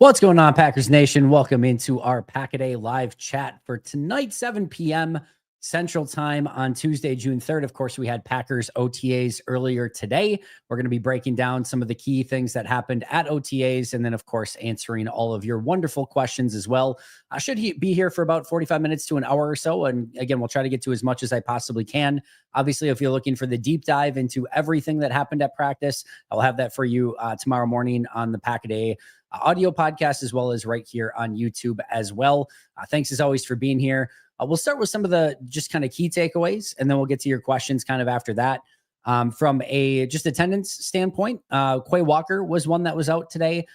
What's going on, Packers Nation? Welcome into our Pack-A-Day live chat for tonight, 7 p.m. Central Time on Tuesday, June 3rd. Of course, we had Packers OTAs earlier today. We're going to be breaking down some of the key things that happened at OTAs and then, of course, answering all of your wonderful questions as well. I should be here for about 45 minutes to an hour or so. And again, we'll try to get to as much as I possibly can. Obviously, if you're looking for the deep dive into everything that happened at practice, I'll have that for you tomorrow morning on the Pack-A-Day audio podcast, as well as right here on YouTube as well. Thanks as always for being here. We'll start with some of the just kind of key takeaways, and then we'll get to your questions kind of after that. From a just attendance standpoint, Quay Walker was one that was out today.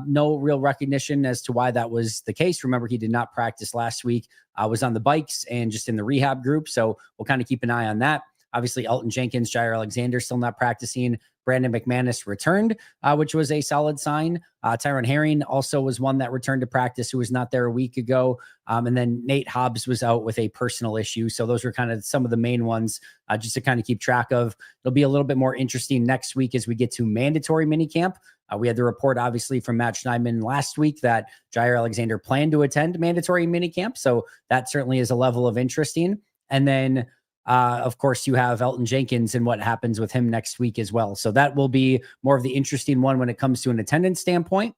No real recognition as to why that was the case. Remember, he did not practice last week, was on the bikes and just in the rehab group. So we'll kind of keep an eye on that. Obviously, Elgton Jenkins, Jaire Alexander still not practicing. Brandon McManus returned, which was a solid sign. Tyron Herring also was one that returned to practice, who was not there a week ago. And then Nate Hobbs was out with a personal issue. So those were kind of some of the main ones just to kind of keep track of. It'll be a little bit more interesting next week as we get to mandatory minicamp. We had the report, obviously, from Matt Schneidman last week that Jaire Alexander planned to attend mandatory minicamp. So that certainly is a level of interesting. And then of course, you have Elgton Jenkins and what happens with him next week as well. So that will be more of the interesting one when it comes to an attendance standpoint.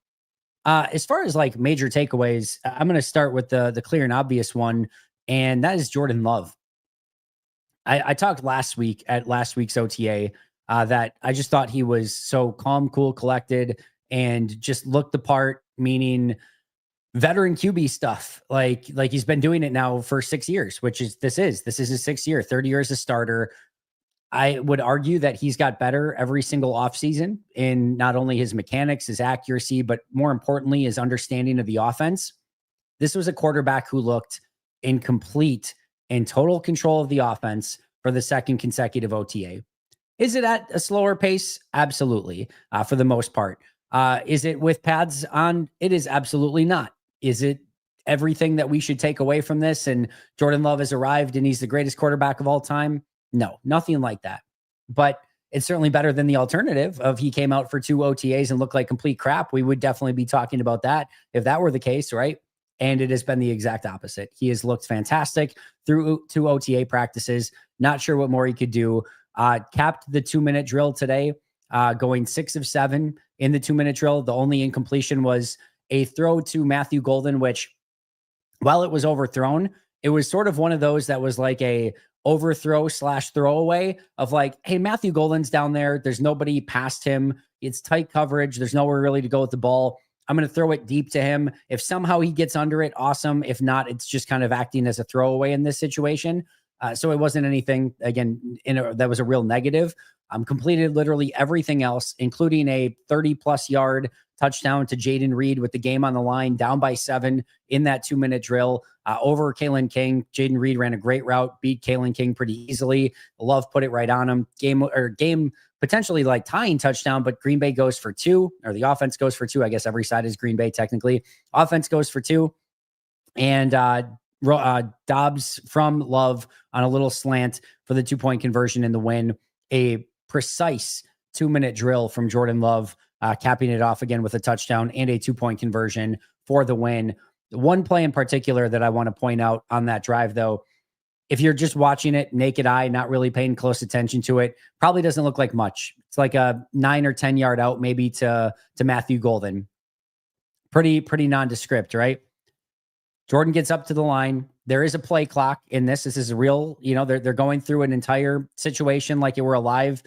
As far as like major takeaways, I'm going to start with the clear and obvious one, and that is Jordan Love. I talked last week at last week's OTA that I just thought he was so calm, cool, collected, and just looked the part, meaning veteran QB stuff. Like he's been doing it now for 6 years, which is this is his 6th year, 30 years as a starter. I would argue that he's got better every single offseason in not only his mechanics, his accuracy, but more importantly, his understanding of the offense. This was a quarterback who looked in complete and total control of the offense for the second consecutive OTA. Is it at a slower pace? Absolutely. For the most part. Is it with pads on? It is absolutely not. Is it everything that we should take away from this? And Jordan Love has arrived and he's the greatest quarterback of all time? No, nothing like that. But it's certainly better than the alternative of he came out for 2 OTAs and looked like complete crap. We would definitely be talking about that if that were the case, right? And it has been the exact opposite. He has looked fantastic through 2 OTA practices. Not sure what more he could do. Capped the 2-minute drill today, going 6 of 7 in the 2-minute drill. The only incompletion was a throw to Matthew Golden, which, while it was overthrown, it was sort of one of those that was like a overthrow / throwaway of like, hey, Matthew Golden's down there. There's nobody past him. It's tight coverage. There's nowhere really to go with the ball. I'm going to throw it deep to him. If somehow he gets under it, awesome. If not, it's just kind of acting as a throwaway in this situation. So it wasn't anything, again, that was a real negative. Completed literally everything else, including a 30-plus yard touchdown to Jaden Reed with the game on the line, down by 7 in that 2-minute drill over Kalen King. Jaden Reed ran a great route, beat Kalen King pretty easily. Love put it right on him. Game potentially like tying touchdown, but Green Bay goes for 2, or the offense goes for 2. I guess every side is Green Bay technically. Offense goes for 2. And Dobbs from Love on a little slant for the 2-point conversion in the win. A precise 2-minute drill from Jordan Love, capping it off again with a touchdown and a 2-point conversion for the win. One play in particular that I want to point out on that drive, though, if you're just watching it naked eye, not really paying close attention to it, probably doesn't look like much. It's like a 9 or 10 yard out, maybe to Matthew Golden. Pretty nondescript, right? Jordan gets up to the line. There is a play clock in this. This is a real, they're going through an entire situation like it were a live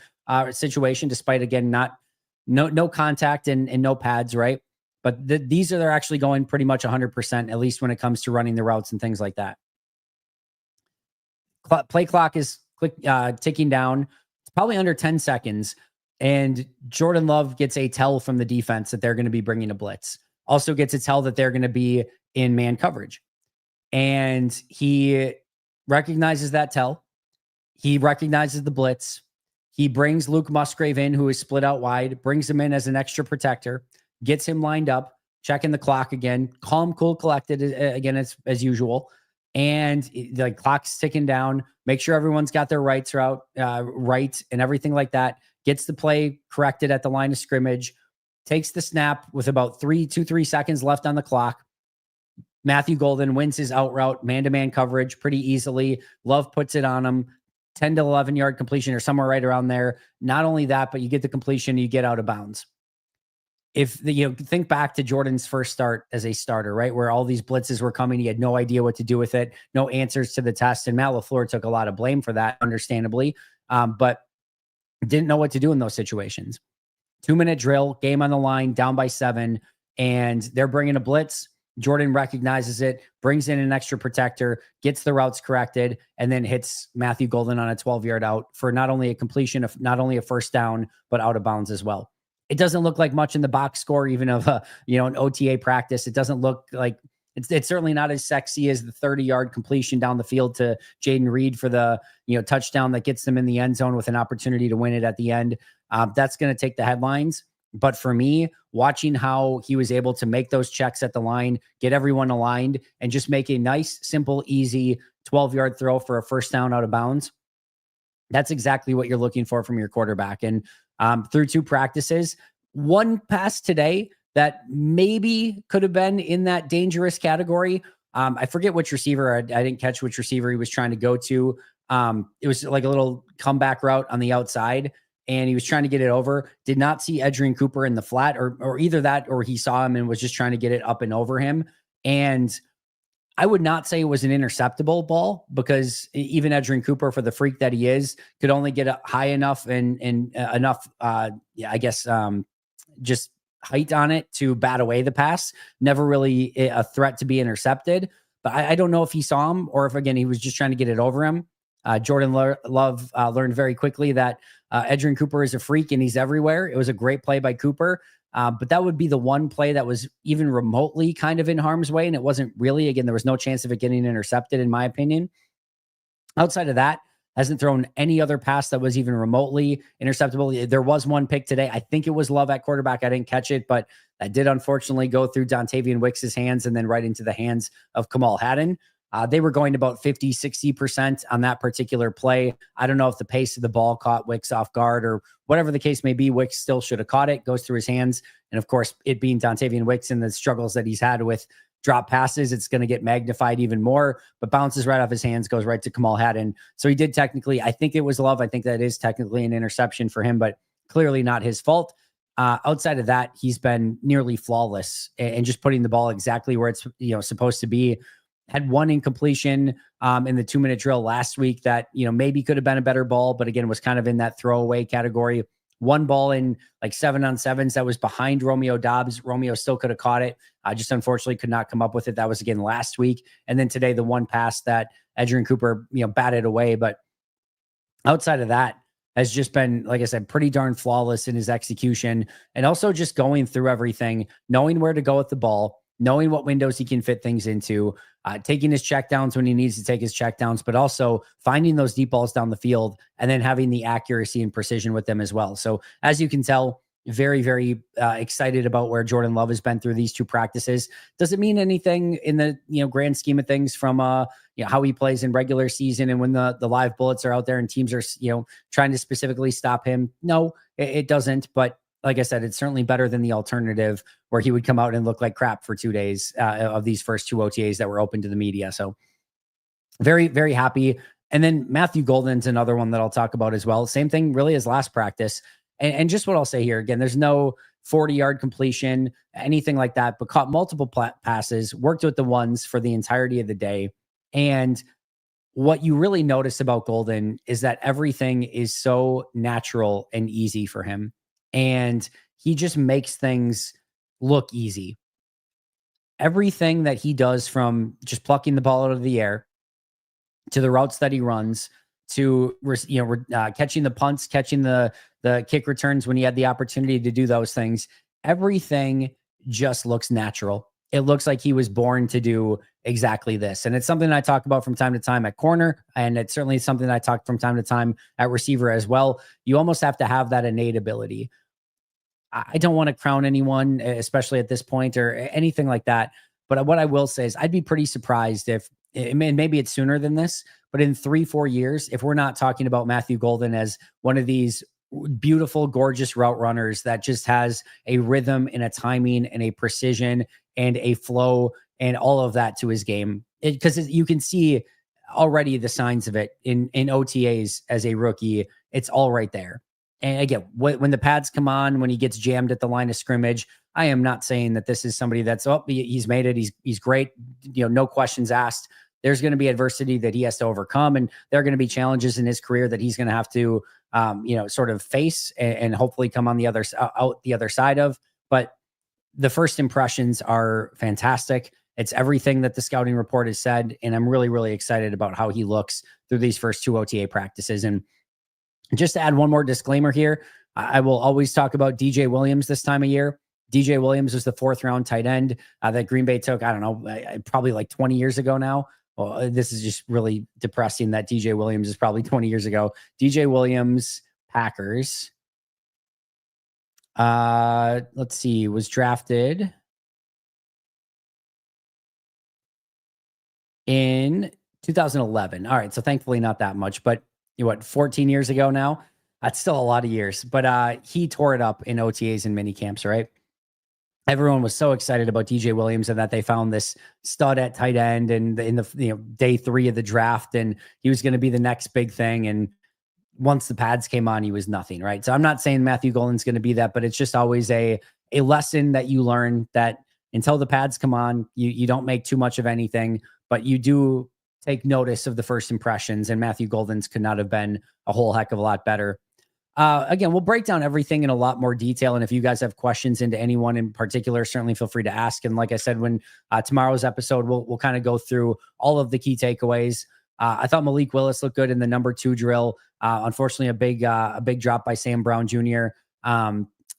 situation, despite, again, no contact and no pads, right? But they're actually going pretty much 100%, at least when it comes to running the routes and things like that. Play clock is ticking down. It's probably under 10 seconds. And Jordan Love gets a tell from the defense that they're going to be bringing a blitz. Also gets a tell that they're going to be in man coverage. And he recognizes that tell. He recognizes the blitz. He brings Luke Musgrave in, who is split out wide, brings him in as an extra protector, gets him lined up, checking the clock again, calm, cool, collected again as usual. And the clock's ticking down. Make sure everyone's got their rights right and everything like that. Gets the play corrected at the line of scrimmage. takes the snap with about 3 seconds left on the clock. Matthew Golden wins his out route, man-to-man coverage pretty easily. Love puts it on him, 10 to 11 yard completion or somewhere right around there. Not only that, but you get the completion, you get out of bounds. If think back to Jordan's first start as a starter, right? Where all these blitzes were coming. He had no idea what to do with it, no answers to the test. And Matt LaFleur took a lot of blame for that, understandably, but didn't know what to do in those situations. 2-minute drill, game on the line, down by 7, and they're bringing a blitz. Jordan recognizes it, brings in an extra protector, gets the routes corrected, and then hits Matthew Golden on a 12-yard out for not only a completion of not only a first down, but out of bounds as well. It doesn't look like much in the box score, even of an OTA practice. It doesn't look like it's certainly not as sexy as the 30-yard completion down the field to Jaden Reed for the touchdown that gets them in the end zone with an opportunity to win it at the end. That's going to take the headlines. But for me, watching how he was able to make those checks at the line, get everyone aligned, and just make a nice, simple, easy 12-yard throw for a first down out of bounds, that's exactly what you're looking for from your quarterback. And through 2 practices, one pass today that maybe could have been in that dangerous category. I forget which receiver. I didn't catch which receiver he was trying to go to. It was like a little comeback route on the outside, and he was trying to get it over. Did not see Edgerrin Cooper in the flat, or either that, or he saw him and was just trying to get it up and over him. And I would not say it was an interceptable ball, because even Edgerrin Cooper, for the freak that he is, could only get it high enough and enough, just height on it to bat away the pass. Never really a threat to be intercepted. But I don't know if he saw him or if, again, he was just trying to get it over him. Jordan Love learned very quickly that Edgerrin Cooper is a freak and he's everywhere. It was a great play by Cooper. But that would be the one play that was even remotely kind of in harm's way. And it wasn't really, again, there was no chance of it getting intercepted, in my opinion. Outside of that, hasn't thrown any other pass that was even remotely interceptable. There was one pick today. I think it was Love at quarterback. I didn't catch it, but that did unfortunately go through Dontavian Wicks' hands and then right into the hands of Kamal Haddon. They were going about 50, 60% on that particular play. I don't know if the pace of the ball caught Wicks off guard or whatever the case may be. Wicks still should have caught it, goes through his hands. And of course, it being Dontavian Wicks and the struggles that he's had with drop passes, it's going to get magnified even more, but bounces right off his hands, goes right to Kamal Haddon. So he did technically, I think it was Love. I think that is technically an interception for him, but clearly not his fault. Outside of that, he's been nearly flawless and just putting the ball exactly where it's supposed to be. Had one incompletion in the 2-minute drill last week that maybe could have been a better ball, but again was kind of in that throwaway category. One ball in like 7-on-7s that was behind Romeo Doubs. Romeo still could have caught it. Just unfortunately could not come up with it. That was again last week. And then today, the one pass that Edgerrin Cooper batted away. But outside of that, has just been, like I said, pretty darn flawless in his execution, and also just going through everything, knowing where to go with the ball, knowing what windows he can fit things into, taking his checkdowns when he needs to take his checkdowns, but also finding those deep balls down the field and then having the accuracy and precision with them as well. So as you can tell, very, very excited about where Jordan Love has been through these 2 practices. Doesn't mean anything in the grand scheme of things from how he plays in regular season and when the live bullets are out there and teams are trying to specifically stop him. No, it doesn't. But like I said, it's certainly better than the alternative where he would come out and look like crap for 2 days of these first 2 OTAs that were open to the media. So very, very happy. And then Matthew Golden's another one that I'll talk about as well. Same thing really as last practice. And just what I'll say here, again, there's no 40-yard completion, anything like that, but caught multiple passes, worked with the ones for the entirety of the day. And what you really notice about Golden is that everything is so natural and easy for him. And he just makes things look easy. Everything that he does, from just plucking the ball out of the air to the routes that he runs to catching the punts, catching the kick returns when he had the opportunity to do those things, everything just looks natural. It looks like he was born to do exactly this. And it's something I talk about from time to time at corner. And it's certainly something I talk from time to time at receiver as well. You almost have to have that innate ability. I don't want to crown anyone, especially at this point or anything like that. But what I will say is I'd be pretty surprised if, maybe it's sooner than this, but in 3-4 years, if we're not talking about Matthew Golden as one of these beautiful, gorgeous route runners that just has a rhythm and a timing and a precision and a flow and all of that to his game. Because you can see already the signs of it in OTAs as a rookie. It's all right there. And again, when the pads come on, when he gets jammed at the line of scrimmage, I am not saying that this is somebody that's, oh, he's made it. He's great. No questions asked. There's going to be adversity that he has to overcome. And there are going to be challenges in his career that he's going to have to, sort of face and hopefully come on out the other side of. But the first impressions are fantastic. It's everything that the scouting report has said. And I'm really, really excited about how he looks through these first 2 OTA practices. And just to add one more disclaimer here, I will always talk about DJ Williams this time of year. DJ Williams was the 4th round tight end that Green Bay took, I don't know, probably like 20 years ago now. Well, this is just really depressing that DJ Williams is probably 20 years ago. DJ Williams, Packers. Let's see, was drafted in 2011. All right, so thankfully not that much, but 14 years ago now? That's still a lot of years. But he tore it up in OTAs and mini camps, right? Everyone was so excited about DJ Williams and that they found this stud at tight end and in the day 3 of the draft, and he was going to be the next big thing. And once the pads came on, he was nothing, right? So I'm not saying Matthew Golden's going to be that, but it's just always a lesson that you learn that until the pads come on, you don't make too much of anything, but you do take notice of the first impressions. And Matthew Golden's could not have been a whole heck of a lot better. Again, we'll break down everything in a lot more detail. And if you guys have questions into anyone in particular, certainly feel free to ask. And like I said, when tomorrow's episode, we'll kind of go through all of the key takeaways. I thought Malik Willis looked good in the number 2 drill. Unfortunately, a big drop by Sam Brown Jr.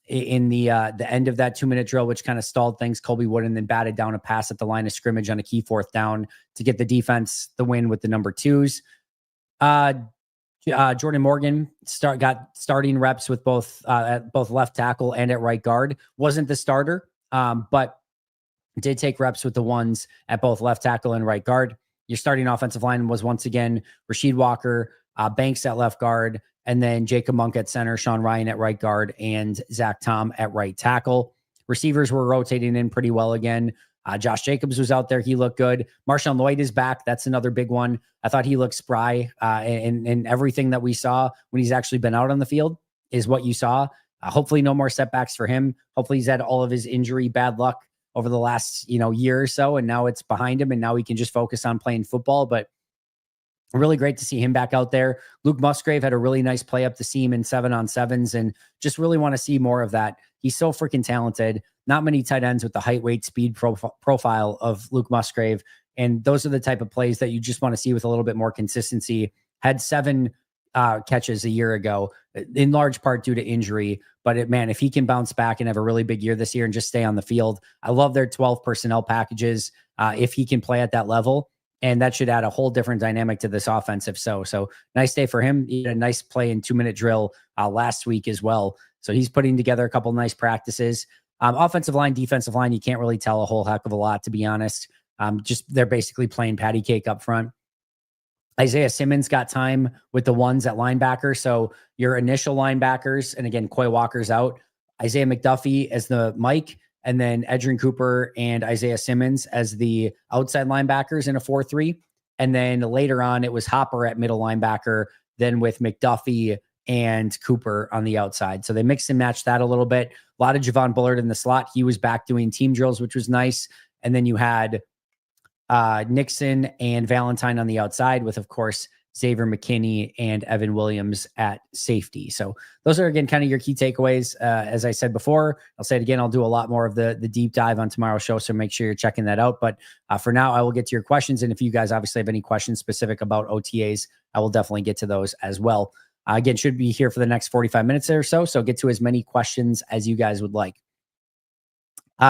In the end of that 2-minute drill, which kind of stalled things. Colby Wooden then batted down a pass at the line of scrimmage on a key 4th down to get the defense the win with the number 2s. Jordan Morgan got starting reps with at both left tackle and at right guard. Wasn't the starter, but did take reps with the ones at both left tackle and right guard. Your starting offensive line was once again Rasheed Walker, Banks at left guard, and then Jacob Monk at center, Sean Ryan at right guard, and Zach Tom at right tackle. Receivers were rotating in pretty well again. Josh Jacobs was out there. He looked good. Marshawn Lloyd is back. That's another big one. I thought he looked spry, and everything that we saw when he's actually been out on the field is what you saw. Hopefully no more setbacks for him. Hopefully he's had all of his injury bad luck over the last, year or so, and now it's behind him, and now he can just focus on playing football. But really great to see him back out there. Luke Musgrave had a really nice play up the seam in 7-on-7s, and just really want to see more of that. He's so freaking talented. Not many tight ends with the height, weight, speed profile of Luke Musgrave. And those are the type of plays that you just want to see with a little bit more consistency. Had 7 catches a year ago, in large part due to injury. But if he can bounce back and have a really big year this year and just stay on the field, I love their 12 personnel packages. If he can play at that level, and that should add a whole different dynamic to this offense. So nice day for him. He had a nice play in 2-minute drill last week as well. So he's putting together a couple nice practices. Offensive line, defensive line, you can't really tell a whole heck of a lot, to be honest. Just they're basically playing patty cake up front. Isaiah Simmons got time with the ones at linebacker. So your initial linebackers, and again, Quay Walker's out. Isaiah McDuffie as the Mike, and then Edgerrin Cooper and Isaiah Simmons as the outside linebackers in a 4-3. And then later on, it was Hopper at middle linebacker, then with McDuffie and Cooper on the outside. So they mixed and matched that a little bit. A lot of Javon Bullard in the slot. He was back doing team drills, which was nice. And then you had Nixon and Valentine on the outside with, of course, Xavier McKinney and Evan Williams at safety. So those are, again, kind of your key takeaways. As I said before, I'll say it again, I'll do a lot more of the deep dive on tomorrow's show. So make sure you're checking that out. But for now, I will get to your questions. And if you guys obviously have any questions specific about OTAs, I will definitely get to those as well. Again, should be here for the next 45 minutes or so. So get to as many questions as you guys would like.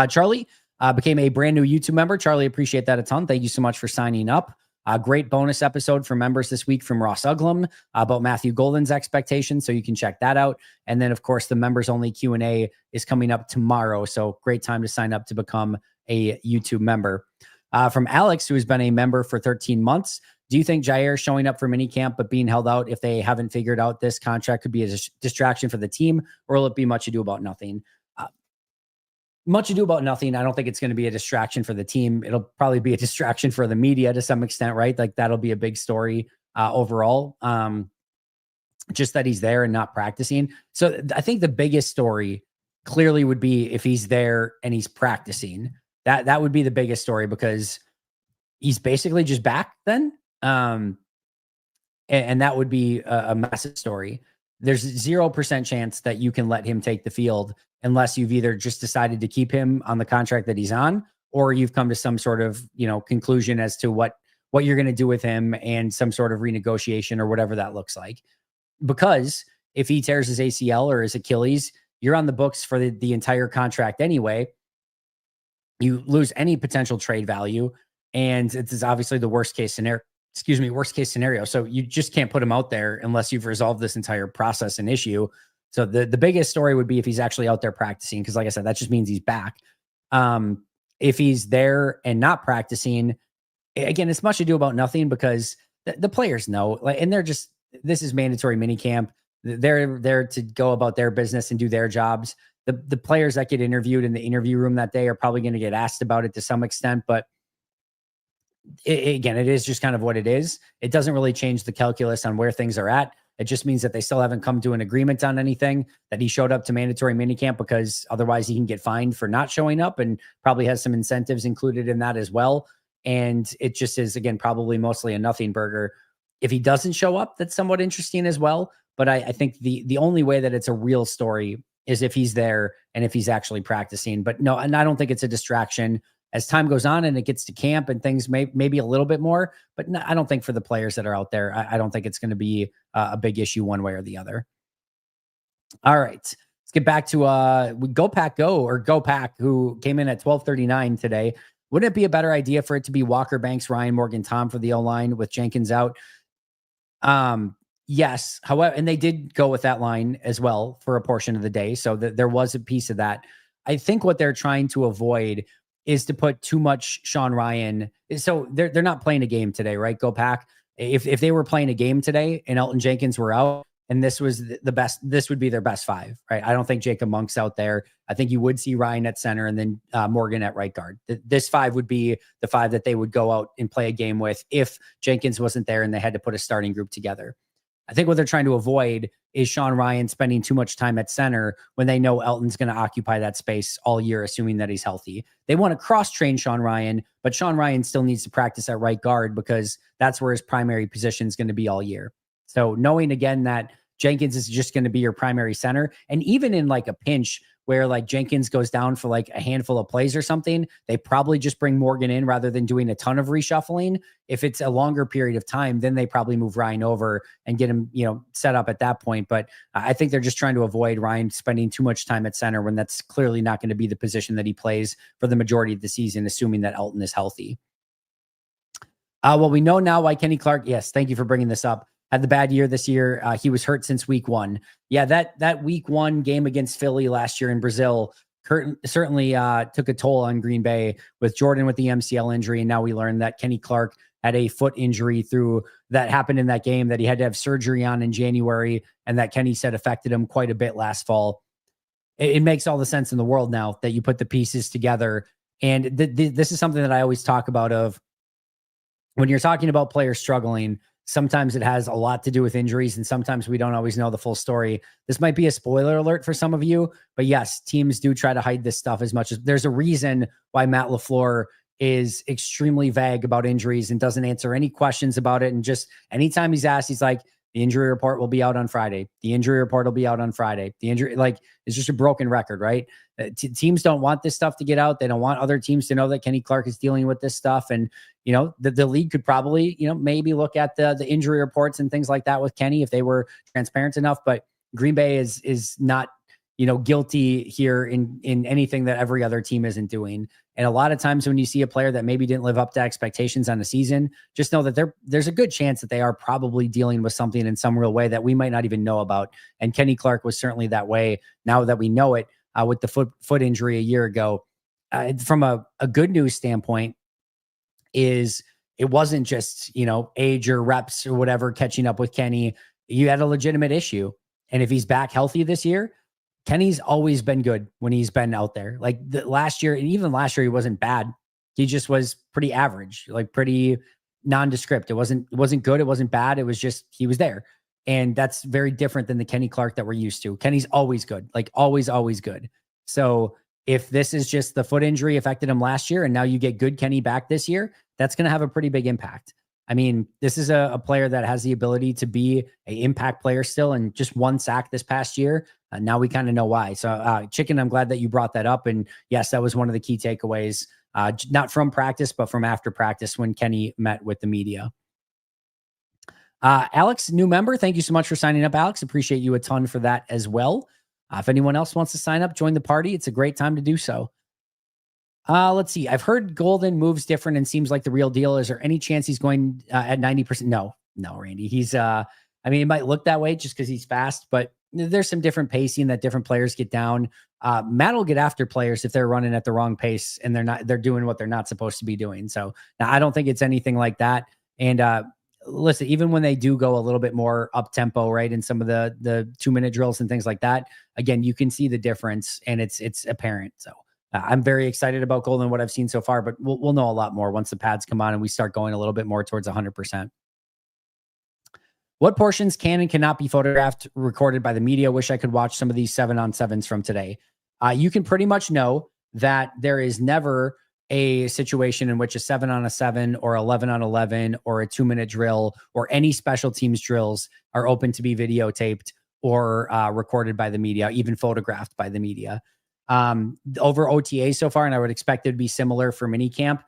Charlie became a brand new YouTube member. Charlie, appreciate that a ton. Thank you so much for signing up. A great bonus episode for members this week from Ross Uglum about Matthew Golden's expectations. So you can check that out. And then, of course, the members only Q&A is coming up tomorrow. So great time to sign up to become a YouTube member. From Alex, who has been a member for 13 months. Do you think Jaire showing up for minicamp but being held out if they haven't figured out this contract could be a distraction for the team, or will it be much ado about nothing? Much ado about nothing. I don't think it's going to be a distraction for the team. It'll probably be a distraction for the media to some extent, right? Like that'll be a big story overall. Just that he's there and not practicing. So I think the biggest story clearly would be if he's there and he's practicing. That would be the biggest story because he's basically just back then. And that would be a massive story. There's 0% chance that you can let him take the field unless you've either just decided to keep him on the contract that he's on, or you've come to some sort of, conclusion as to what you're going to do with him and some sort of renegotiation or whatever that looks like. Because if he tears his ACL or his Achilles, you're on the books for the entire contract anyway. You lose any potential trade value. And it's obviously the worst case scenario. So you just can't put him out there unless you've resolved this entire process and issue. So the biggest story would be if he's actually out there practicing, because like I said, that just means he's back. If he's there and not practicing, again, it's much ado about nothing because the players know, and this is mandatory minicamp. They're there to go about their business and do their jobs. The players that get interviewed in the interview room that day are probably going to get asked about it to some extent, but it is just kind of what it is. It doesn't really change the calculus on where things are at. It just means that they still haven't come to an agreement on anything, that he showed up to mandatory minicamp because otherwise he can get fined for not showing up, and probably has some incentives included in that as well. And it just is, again, probably mostly a nothing burger. If he doesn't show up, that's somewhat interesting as well. But I think the only way that it's a real story is if he's there and if he's actually practicing. But no, and I don't think it's a distraction. As time goes on and it gets to camp and things maybe a little bit more, but no, I don't think for the players that are out there, I don't think it's going to be a big issue one way or the other. All right, let's get back to Go Pack Go, or Go Pack, who came in at 1239 today. Wouldn't it be a better idea for it to be Walker, Banks, Ryan, Morgan, Tom for the O-line with Jenkins out? Yes. However, and they did go with that line as well for a portion of the day. So there was a piece of that. I think what they're trying to avoid is to put too much Sean Ryan. So they're not playing a game today, right? Go Pack. If they were playing a game today and Elton Jenkins were out and this was the best, this would be their best five, right? I don't think Jacob Monk's out there. I think you would see Ryan at center and then Morgan at right guard. This five would be the five that they would go out and play a game with if Jenkins wasn't there and they had to put a starting group together. I think what they're trying to avoid is Sean Ryan spending too much time at center when they know Elton's going to occupy that space all year, assuming that he's healthy. They want to cross-train Sean Ryan, but Sean Ryan still needs to practice at right guard because that's where his primary position is going to be all year. So knowing, again, that Jenkins is just going to be your primary center, and even in like a pinch where like Jenkins goes down for like a handful of plays or something, they probably just bring Morgan in rather than doing a ton of reshuffling. If it's a longer period of time, then they probably move Ryan over and get him, set up at that point. But I think they're just trying to avoid Ryan spending too much time at center when that's clearly not going to be the position that he plays for the majority of the season, assuming that Elton is healthy. Well, we know now why Kenny Clark, yes, thank you for bringing this up, had the bad year this year. He was hurt since week one. Yeah, that week one game against Philly last year in Brazil certainly took a toll on Green Bay, with Jordan with the MCL injury. And now we learned that Kenny Clark had a foot injury that happened in that game that he had to have surgery on in January, and that Kenny said affected him quite a bit last fall. It makes all the sense in the world now that you put the pieces together. And this is something that I always talk about of when you're talking about players struggling. Sometimes it has a lot to do with injuries, and sometimes we don't always know the full story. This might be a spoiler alert for some of you, but yes, teams do try to hide this stuff as much as there's a reason why Matt LaFleur is extremely vague about injuries and doesn't answer any questions about it. And just anytime he's asked, he's like, the injury report will be out on Friday. The injury report will be out on Friday. The injury, it's just a broken record, right? Teams don't want this stuff to get out. They don't want other teams to know that Kenny Clark is dealing with this stuff. And, the league could probably, maybe look at the injury reports and things like that with Kenny if they were transparent enough. But Green Bay is not, guilty here in anything that every other team isn't doing. And a lot of times when you see a player that maybe didn't live up to expectations on the season, just know that there's a good chance that they are probably dealing with something in some real way that we might not even know about. And Kenny Clark was certainly that way. Now that we know it, with the foot injury a year ago, from a good news standpoint, is it wasn't just, age or reps or whatever catching up with Kenny. You had a legitimate issue. And if he's back healthy this year, Kenny's always been good when he's been out there. Like last year, and even last year, he wasn't bad. He just was pretty average, like pretty nondescript. It wasn't good. It wasn't bad. It was just, he was there. And that's very different than the Kenny Clark that we're used to. Kenny's always good, like always, always good. So if this is just the foot injury affected him last year and now you get good Kenny back this year, that's going to have a pretty big impact. I mean, this is a player that has the ability to be an impact player still, and just one sack this past year. Now we kind of know why. So Chicken, I'm glad that you brought that up. And yes, that was one of the key takeaways, not from practice, but from after practice when Kenny met with the media. Alex, new member. Thank you so much for signing up, Alex. Appreciate you a ton for that as well. If anyone else wants to sign up, join the party. It's a great time to do so. Let's see. I've heard Golden moves different and seems like the real deal. Is there any chance he's going at 90%? No, Randy. He's, I mean, it might look that way just because he's fast, but there's some different pacing that different players get down. Matt will get after players if they're running at the wrong pace and they're doing what they're not supposed to be doing. So now I don't think it's anything like that. And, listen, even when they do go a little bit more up tempo, right, in some of the 2-minute drills and things like that, again, you can see the difference and it's apparent. So I'm very excited about Golden and what I've seen so far, but we'll know a lot more once the pads come on and we start going a little bit more towards 100%. What portions can and cannot be photographed, recorded by the media? Wish I could watch some of these 7-on-7s from today. You can pretty much know that there is never a situation in which a 7-on-7 or 11-on-11 or a 2-minute drill or any special teams drills are open to be videotaped or recorded by the media, even photographed by the media. Over OTA so far, and I would expect it to be similar for minicamp.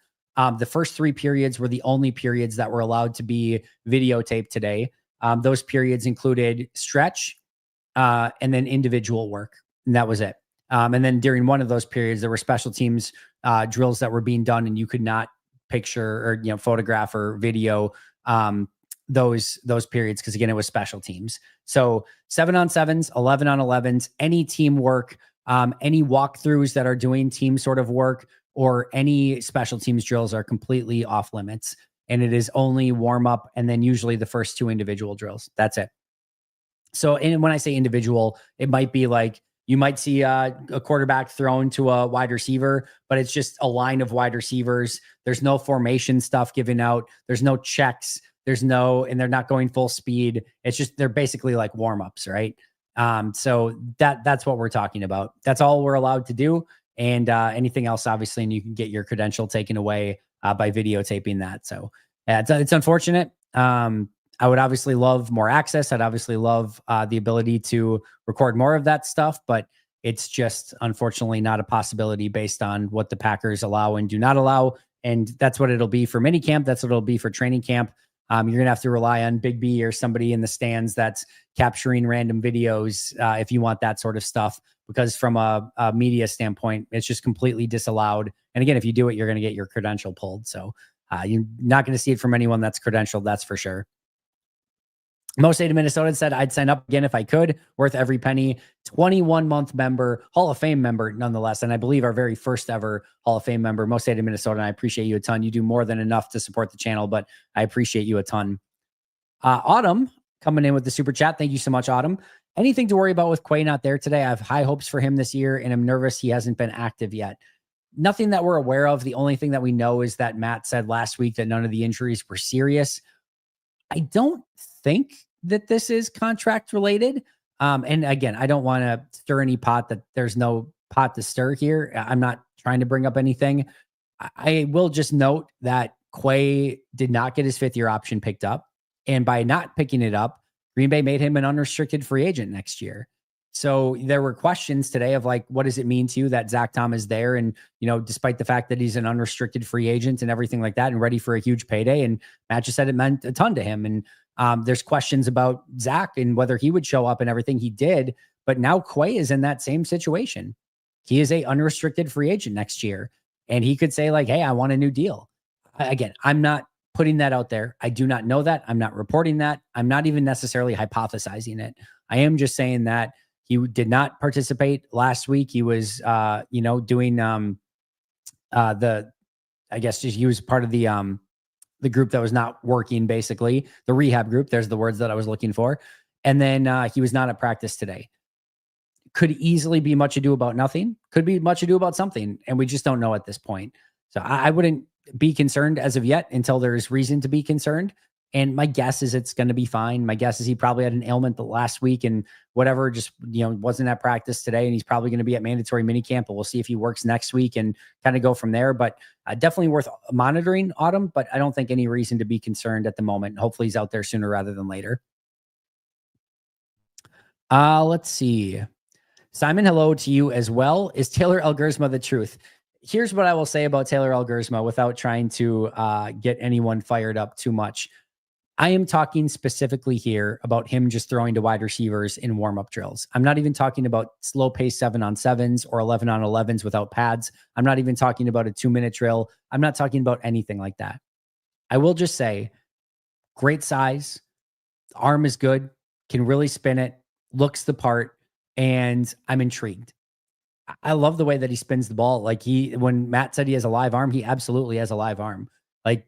The first 3 periods were the only periods that were allowed to be videotaped today. Those periods included stretch and then individual work, and that was it. And then during one of those periods, there were special teams drills that were being done, and you could not picture or photograph or video those periods because again, it was special teams. So 7-on-7s, 11-on-11s, any teamwork, any walkthroughs that are doing team sort of work, or any special teams drills are completely off limits. And it is only warm up and then usually the first 2 individual drills. That's it. So, and when I say individual, it might be like you might see a quarterback thrown to a wide receiver, but it's just a line of wide receivers. There's no formation stuff given out. There's no checks. And they're not going full speed. It's just, they're basically like warm-ups, right? So that's what we're talking about. That's all we're allowed to do. And anything else, obviously, and you can get your credential taken away by videotaping that. So it's unfortunate. I would obviously love more access. I'd obviously love the ability to record more of that stuff, but it's just unfortunately not a possibility based on what the Packers allow and do not allow. And that's what it'll be for minicamp. That's what it'll be for training camp. You're going to have to rely on Big B or somebody in the stands that's capturing random videos if you want that sort of stuff, because from a media standpoint, it's just completely disallowed. And again, if you do it, you're going to get your credential pulled. So you're not going to see it from anyone that's credentialed. That's for sure. Most State of Minnesota said, I'd sign up again if I could. Worth every penny. 21-month member, Hall of Fame member, nonetheless. And I believe our very first ever Hall of Fame member, Most State of Minnesota. And I appreciate you a ton. You do more than enough to support the channel, but I appreciate you a ton. Autumn coming in with the super chat. Thank you so much, Autumn. Anything to worry about with Quay not there today? I have high hopes for him this year, and I'm nervous he hasn't been active yet. Nothing that we're aware of. The only thing that we know is that Matt said last week that none of the injuries were serious. I don't think that this is contract related. And again, I don't want to stir any pot that there's no pot to stir here. I'm not trying to bring up anything. I will just note that Quay did not get his 5th-year option picked up. And by not picking it up, Green Bay made him an unrestricted free agent next year. So there were questions today of like, what does it mean to you that Zach Tom is there? And, despite the fact that he's an unrestricted free agent and everything like that and ready for a huge payday. And Matt just said it meant a ton to him. And there's questions about Zach and whether he would show up and everything. He did. But now Quay is in that same situation. He is a unrestricted free agent next year. And he could say like, hey, I want a new deal. Again, I'm not putting that out there. I do not know that. I'm not reporting that. I'm not even necessarily hypothesizing it. I am just saying that he did not participate last week. He was, doing I guess just he was part of the the group that was not working, basically the rehab group. There's the words that I was looking for. And then he was not at practice today. Could easily be much ado about nothing. Could be much ado about something. And we just don't know at this point. So I wouldn't be concerned as of yet until there's reason to be concerned. And my guess is it's going to be fine. My guess is he probably had an ailment the last week and whatever, just, wasn't at practice today. And he's probably going to be at mandatory minicamp, but we'll see if he works next week and kind of go from there. But definitely worth monitoring, Autumn, but I don't think any reason to be concerned at the moment. Hopefully he's out there sooner rather than later. Let's see. Simon, hello to you as well. Is Taylor Elgersma the truth? Here's what I will say about Taylor Elgersma without trying to get anyone fired up too much. I am talking specifically here about him just throwing to wide receivers in warm-up drills. I'm not even talking about slow pace 7-on-7s or 11-on-11s without pads. I'm not even talking about a 2-minute drill. I'm not talking about anything like that. I will just say, great size, arm is good, can really spin it, looks the part, and I'm intrigued. I love the way that he spins the ball. Like when Matt said he has a live arm, he absolutely has a live arm. Like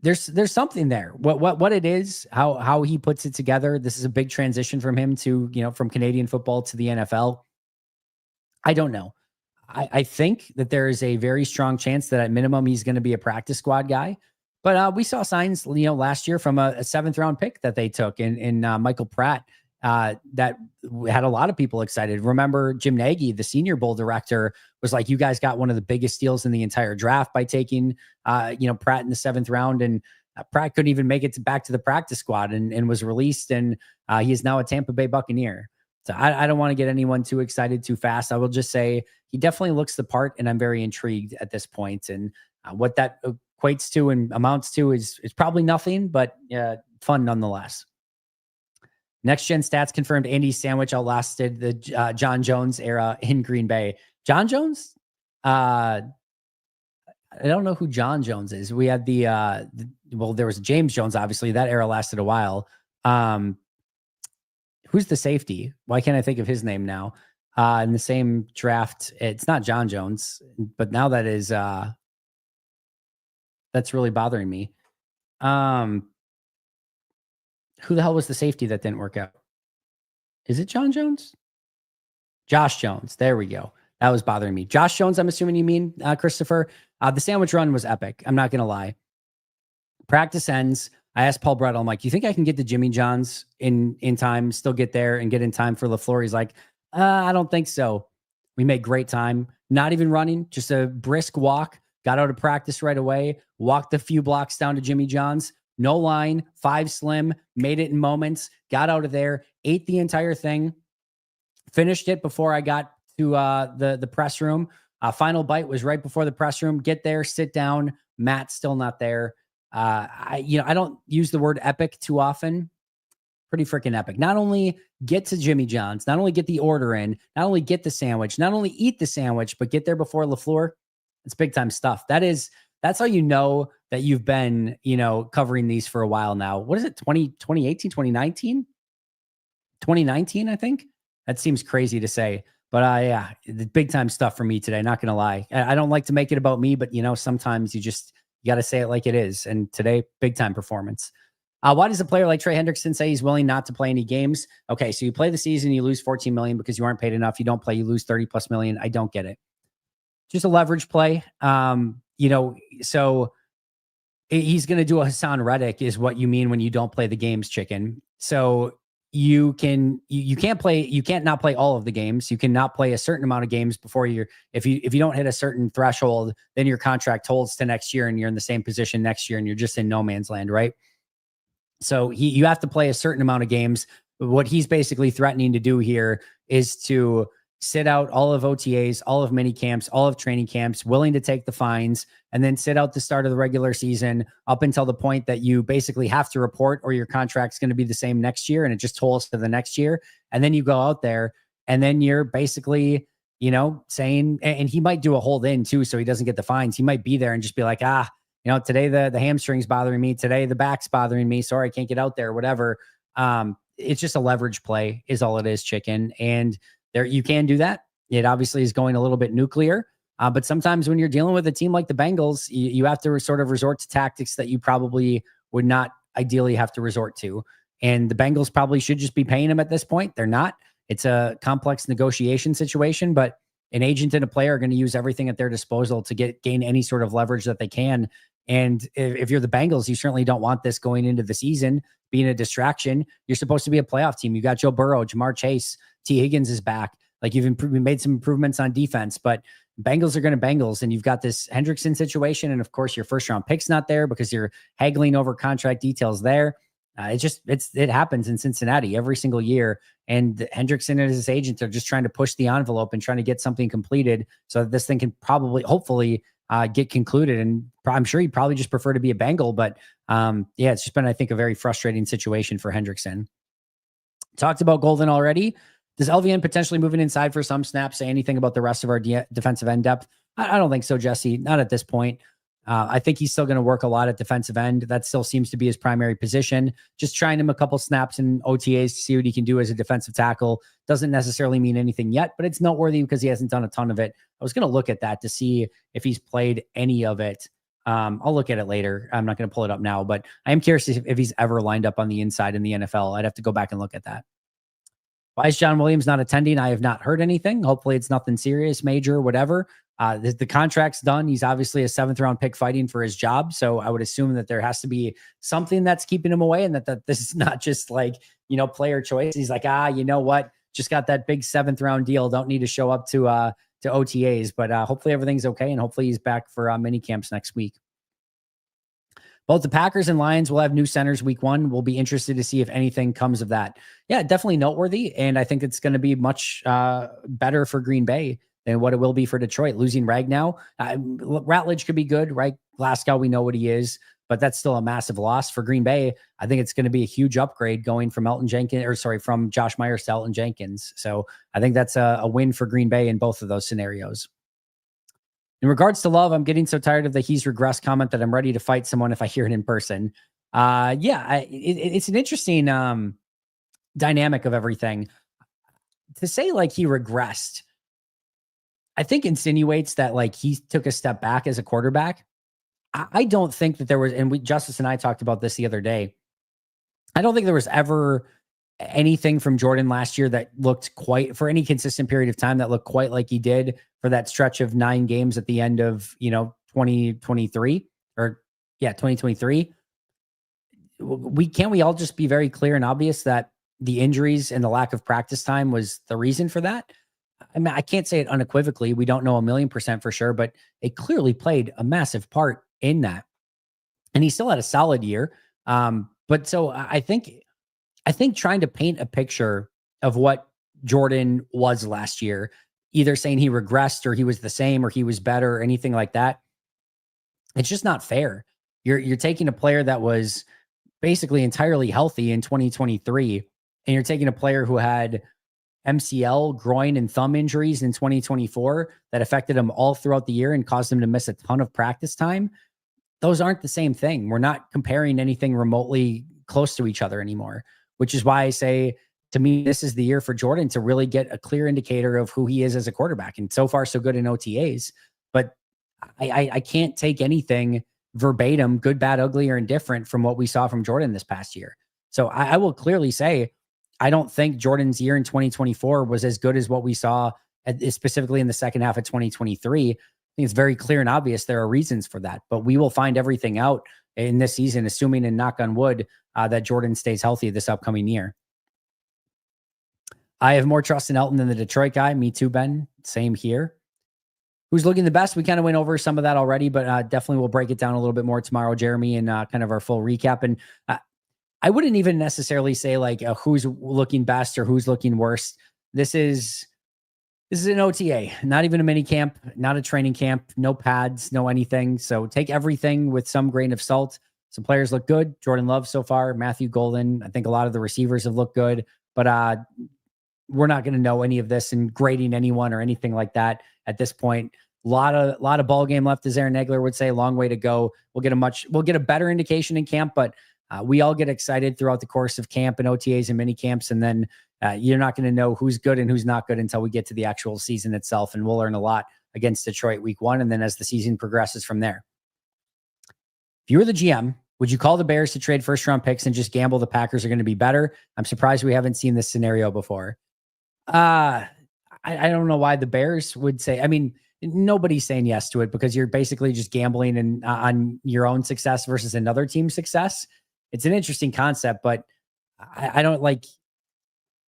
there's something there. What it is, how he puts it together. This is a big transition from him to, from Canadian football to the NFL. I don't know. I think that there is a very strong chance that at minimum he's going to be a practice squad guy. But we saw signs, last year from a 7th round pick that they took in Michael Pratt. That had a lot of people excited. Remember, Jim Nagy, the Senior Bowl director, was like, you guys got one of the biggest steals in the entire draft by taking, Pratt in the 7th round. And Pratt couldn't even make it back to the practice squad and was released. And he is now a Tampa Bay Buccaneer. So I don't want to get anyone too excited too fast. I will just say he definitely looks the part, and I'm very intrigued at this point. And what that equates to and amounts to is probably nothing, but fun nonetheless. Next Gen Stats confirmed Andy's sandwich outlasted the John Jones era in Green Bay. John Jones? I don't know who John Jones is. We had well, there was James Jones, obviously. That era lasted a while. Who's the safety? Why can't I think of his name now? In the same draft, it's not John Jones, but now that is that's really bothering me. Who the hell was the safety that didn't work out? Is it John Jones? Josh Jones. There we go. That was bothering me. Josh Jones, I'm assuming you mean, Christopher. The sandwich run was epic. I'm not going to lie. Practice ends. I asked Paul Brett, I'm like, you think I can get to Jimmy John's in time, still get there and get in time for LaFleur? He's like, I don't think so. We made great time. Not even running, just a brisk walk. Got out of practice right away. Walked a few blocks down to Jimmy John's. No line, 5 slim, made it in moments, got out of there, ate the entire thing, finished it before I got to the press room. Final bite was right before the press room. Get there, sit down. Matt's still not there. I don't use the word epic too often. Pretty freaking epic. Not only get to Jimmy John's, not only get the order in, not only get the sandwich, not only eat the sandwich, but get there before LaFleur. It's big time stuff. That's how you know that you've been, covering these for a while now. What is it? 2018, 2019? 2019, I think. That seems crazy to say. But yeah, the big time stuff for me today. Not going to lie. I don't like to make it about me, but sometimes you got to say it like it is. And today, big time performance. Why does a player like Trey Hendrickson say he's willing not to play any games? Okay, so you play the season, you lose 14 million because you aren't paid enough. You don't play, you lose 30 plus million. I don't get it. Just a leverage play. So he's going to do a Hassan Reddick is what you mean when you don't play the games, chicken. So you can't not play all of the games. You cannot play a certain amount of games before if you don't hit a certain threshold, then your contract holds to next year and you're in the same position next year and you're just in no man's land, right? So you have to play a certain amount of games. What he's basically threatening to do here is to sit out all of OTAs, all of mini camps, all of training camps, willing to take the fines, and then sit out the start of the regular season up until the point that you basically have to report or your contract's going to be the same next year and it just tolls to the next year. And then you go out there and then you're basically, saying, and he might do a hold in too, so he doesn't get the fines. He might be there and just be like, today the hamstring's bothering me. Today the back's bothering me. Sorry, I can't get out there, whatever. It's just a leverage play is all it is, chicken. And there, you can do that. It obviously is going a little bit nuclear, But sometimes when you're dealing with a team like the Bengals, you have to sort of resort to tactics that you probably would not ideally have to resort to. And the Bengals probably should just be paying him at this point. They're not. It's a complex negotiation situation, but an agent and a player are going to use everything at their disposal to gain any sort of leverage that they can. And if you're the Bengals, you certainly don't want this going into the season being a distraction. You're supposed to be a playoff team. You got Joe Burrow, Jamar Chase, T. Higgins is back. Like you've made some improvements on defense, but Bengals are going to Bengals, and you've got this Hendrickson situation. And of course, your first round pick's not there because you're haggling over contract details there. It happens in Cincinnati every single year. And Hendrickson and his agent are just trying to push the envelope and trying to get something completed so that this thing can hopefully get concluded. And I'm sure he'd probably just prefer to be a Bengal, but it's just been, I think, a very frustrating situation for Hendrickson. Talked about Golden already. Does LVN potentially moving inside for some snaps say anything about the rest of our defensive end depth? I don't think so, Jesse. Not at this point. I think he's still going to work a lot at defensive end. That still seems to be his primary position. Just trying him a couple snaps in OTAs to see what he can do as a defensive tackle. Doesn't necessarily mean anything yet, but it's noteworthy because he hasn't done a ton of it. I was going to look at that to see if he's played any of it. I'll look at it later. I'm not going to pull it up now, but I am curious if he's ever lined up on the inside in the NFL. I'd have to go back and look at that. Why is John Williams not attending? I have not heard anything. Hopefully it's nothing serious, major, whatever. The contract's done. He's obviously a 7th round pick fighting for his job. So I would assume that there has to be something that's keeping him away, and that this is not just like, player choice. He's like, you know what? Just got that big 7th round deal. Don't need to show up to OTAs, but hopefully everything's okay. And hopefully he's back for mini camps next week. Both the Packers and Lions will have new centers week 1. We'll be interested to see if anything comes of that. Yeah, definitely noteworthy. And I think it's going to be much better for Green Bay than what it will be for Detroit. Losing Ragnow. Ratledge could be good, right? Glasgow, we know what he is, but that's still a massive loss for Green Bay. I think it's going to be a huge upgrade going from from Josh Myers to Elton Jenkins. So I think that's a win for Green Bay in both of those scenarios. In regards to Love, I'm getting so tired of the he's regressed comment that I'm ready to fight someone if I hear it in person. It's an interesting dynamic of everything. To say like he regressed, I think insinuates that like he took a step back as a quarterback. I don't think that there was, and Justice and I talked about this the other day. I don't think there was ever anything from Jordan last year that looked quite, for any consistent period of time, that looked quite like he did for that stretch of 9 games at the end of 2023 or 2023. We all just be very clear and obvious that the injuries and the lack of practice time was the reason for that? I mean, I can't say it unequivocally. We don't know 1,000,000% for sure, but it clearly played a massive part in that. And he still had a solid year. But so I think trying to paint a picture of what Jordan was last year, either saying he regressed or he was the same or he was better or anything like that, it's just not fair. You're taking a player that was basically entirely healthy in 2023, and you're taking a player who had MCL, groin, and thumb injuries in 2024 that affected him all throughout the year and caused him to miss a ton of practice time. Those aren't the same thing. We're not comparing anything remotely close to each other anymore, which is why I say, to me, this is the year for Jordan to really get a clear indicator of who he is as a quarterback. And so far, so good in OTAs. But I can't take anything verbatim, good, bad, ugly, or indifferent from what we saw from Jordan this past year. So I will clearly say, I don't think Jordan's year in 2024 was as good as what we saw specifically in the second half of 2023. I think it's very clear and obvious there are reasons for that, but we will find everything out in this season, assuming, and knock on wood, that Jordan stays healthy this upcoming year. I have more trust in Elton than the Detroit guy. Me too, Ben. Same here. Who's looking the best? We kind of went over some of that already, but definitely we'll break it down a little bit more tomorrow, Jeremy, and kind of our full recap. And I wouldn't even necessarily say like who's looking best or who's looking worst. This is an OTA, not even a mini camp, not a training camp, no pads, no anything. So take everything with some grain of salt. Some players look good. Jordan Love so far, Matthew Golden. I think a lot of the receivers have looked good, but we're not going to know any of this and grading anyone or anything like that at this point. A lot of ball game left, as Aaron Nagler would say. Long way to go. We'll get a better indication in camp, but we all get excited throughout the course of camp and OTAs and mini camps, and then you're not going to know who's good and who's not good until we get to the actual season itself, and we'll learn a lot against Detroit week 1, and then as the season progresses from there. If you were the GM, would you call the Bears to trade first-round picks and just gamble the Packers are going to be better? I'm surprised we haven't seen this scenario before. I don't know why the Bears would say. I mean, nobody's saying yes to it because you're basically just gambling and on your own success versus another team's success. It's an interesting concept, but I don't like.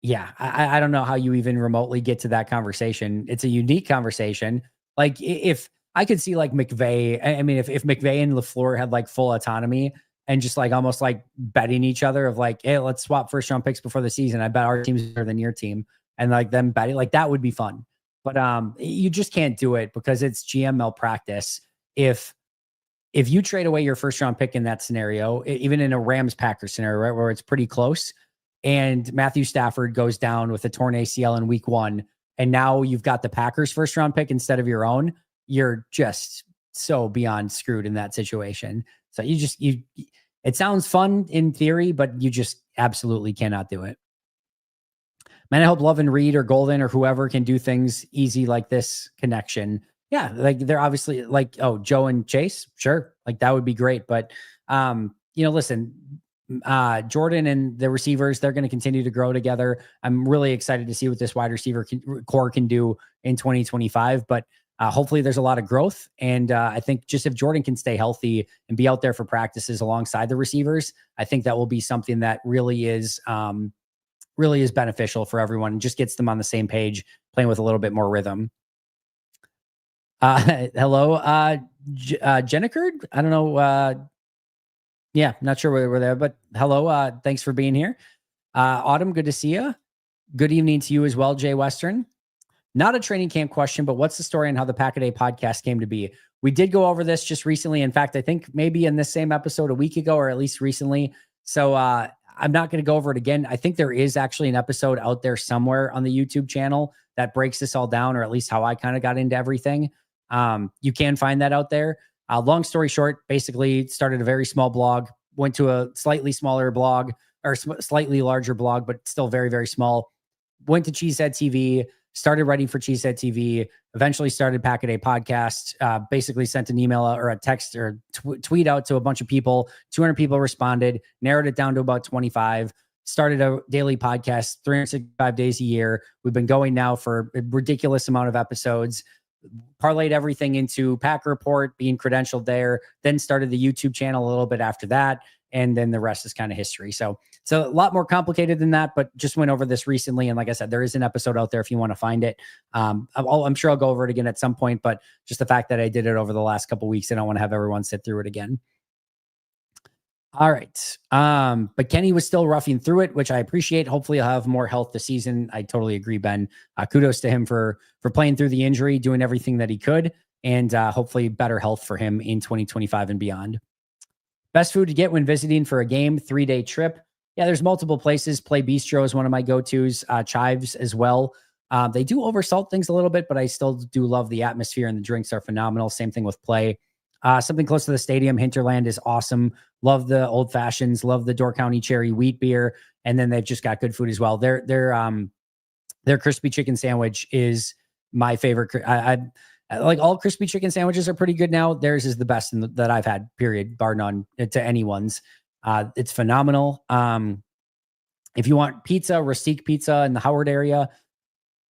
Yeah, I don't know how you even remotely get to that conversation. It's a unique conversation. Like if I could see like McVay, I mean, if McVay and LaFleur had like full autonomy and just like almost like betting each other of like, hey, let's swap first round picks before the season. I bet our team's better than your team, and like them betting, like that would be fun. But you just can't do it because it's GM malpractice. If you trade away your first round pick in that scenario, even in a Rams Packers scenario, right, where it's pretty close, and Matthew Stafford goes down with a torn ACL in week 1, and now you've got the Packers first round pick instead of your own, you're just so beyond screwed in that situation. So it sounds fun in theory, but you just absolutely cannot do it. Man, I hope Love and Reed or Golden or whoever can do things easy like this connection. Yeah, like they're obviously like, oh, Joe and Chase, sure, like that would be great. But listen, Jordan and the receivers, they're going to continue to grow together. I'm really excited to see what this wide receiver core can do in 2025. But hopefully there's a lot of growth. And I think just if Jordan can stay healthy and be out there for practices alongside the receivers, I think that will be something that really is beneficial for everyone and just gets them on the same page, playing with a little bit more rhythm. Hello, Jennikerd. I don't know. Yeah, not sure where we're there, but hello. Thanks for being here. Autumn, good to see you. Good evening to you as well, Jay Western. Not a training camp question, but what's the story on how the Pack-A-Day podcast came to be? We did go over this just recently. In fact, I think maybe in this same episode a week ago, or at least recently. So I'm not going to go over it again. I think there is actually an episode out there somewhere on the YouTube channel that breaks this all down, or at least how I kind of got into everything. You can find that out there. Long story short, basically started a very small blog, went to a slightly smaller blog, or slightly larger blog, but still very, very small. Went to Cheesehead TV, started writing for Cheesehead TV, eventually started Pack-A-Day podcast, basically sent an email or a text or tweet out to a bunch of people. 200 people responded, narrowed it down to about 25, started a daily podcast, 365 days a year. We've been going now for a ridiculous amount of episodes, parlayed everything into Pack Report, being credentialed there, then started the YouTube channel a little bit after that. And then the rest is kind of history. So it's a lot more complicated than that, but just went over this recently. And like I said, there is an episode out there if you want to find it. I'm sure I'll go over it again at some point, but just the fact that I did it over the last couple of weeks, I don't want to have everyone sit through it again. All right. But Kenny was still roughing through it, which I appreciate. Hopefully he'll have more health this season. I totally agree, Ben. Kudos to him for playing through the injury, doing everything that he could, and hopefully better health for him in 2025 and beyond. Best food to get when visiting for a game, 3-day trip. Yeah, there's multiple places. Play Bistro is one of my go-tos. Chives as well. They do oversalt things a little bit, but I still do love the atmosphere, and the drinks are phenomenal. Same thing with Play. Something close to the stadium, Hinterland is awesome. Love the old fashions. Love the Door County Cherry wheat beer, and then they've just got good food as well. Their crispy chicken sandwich is my favorite. I like all crispy chicken sandwiches are pretty good now. Theirs is the best that I've had, period, bar none to anyone's. It's phenomenal. If you want pizza, Rustique Pizza in the Howard area,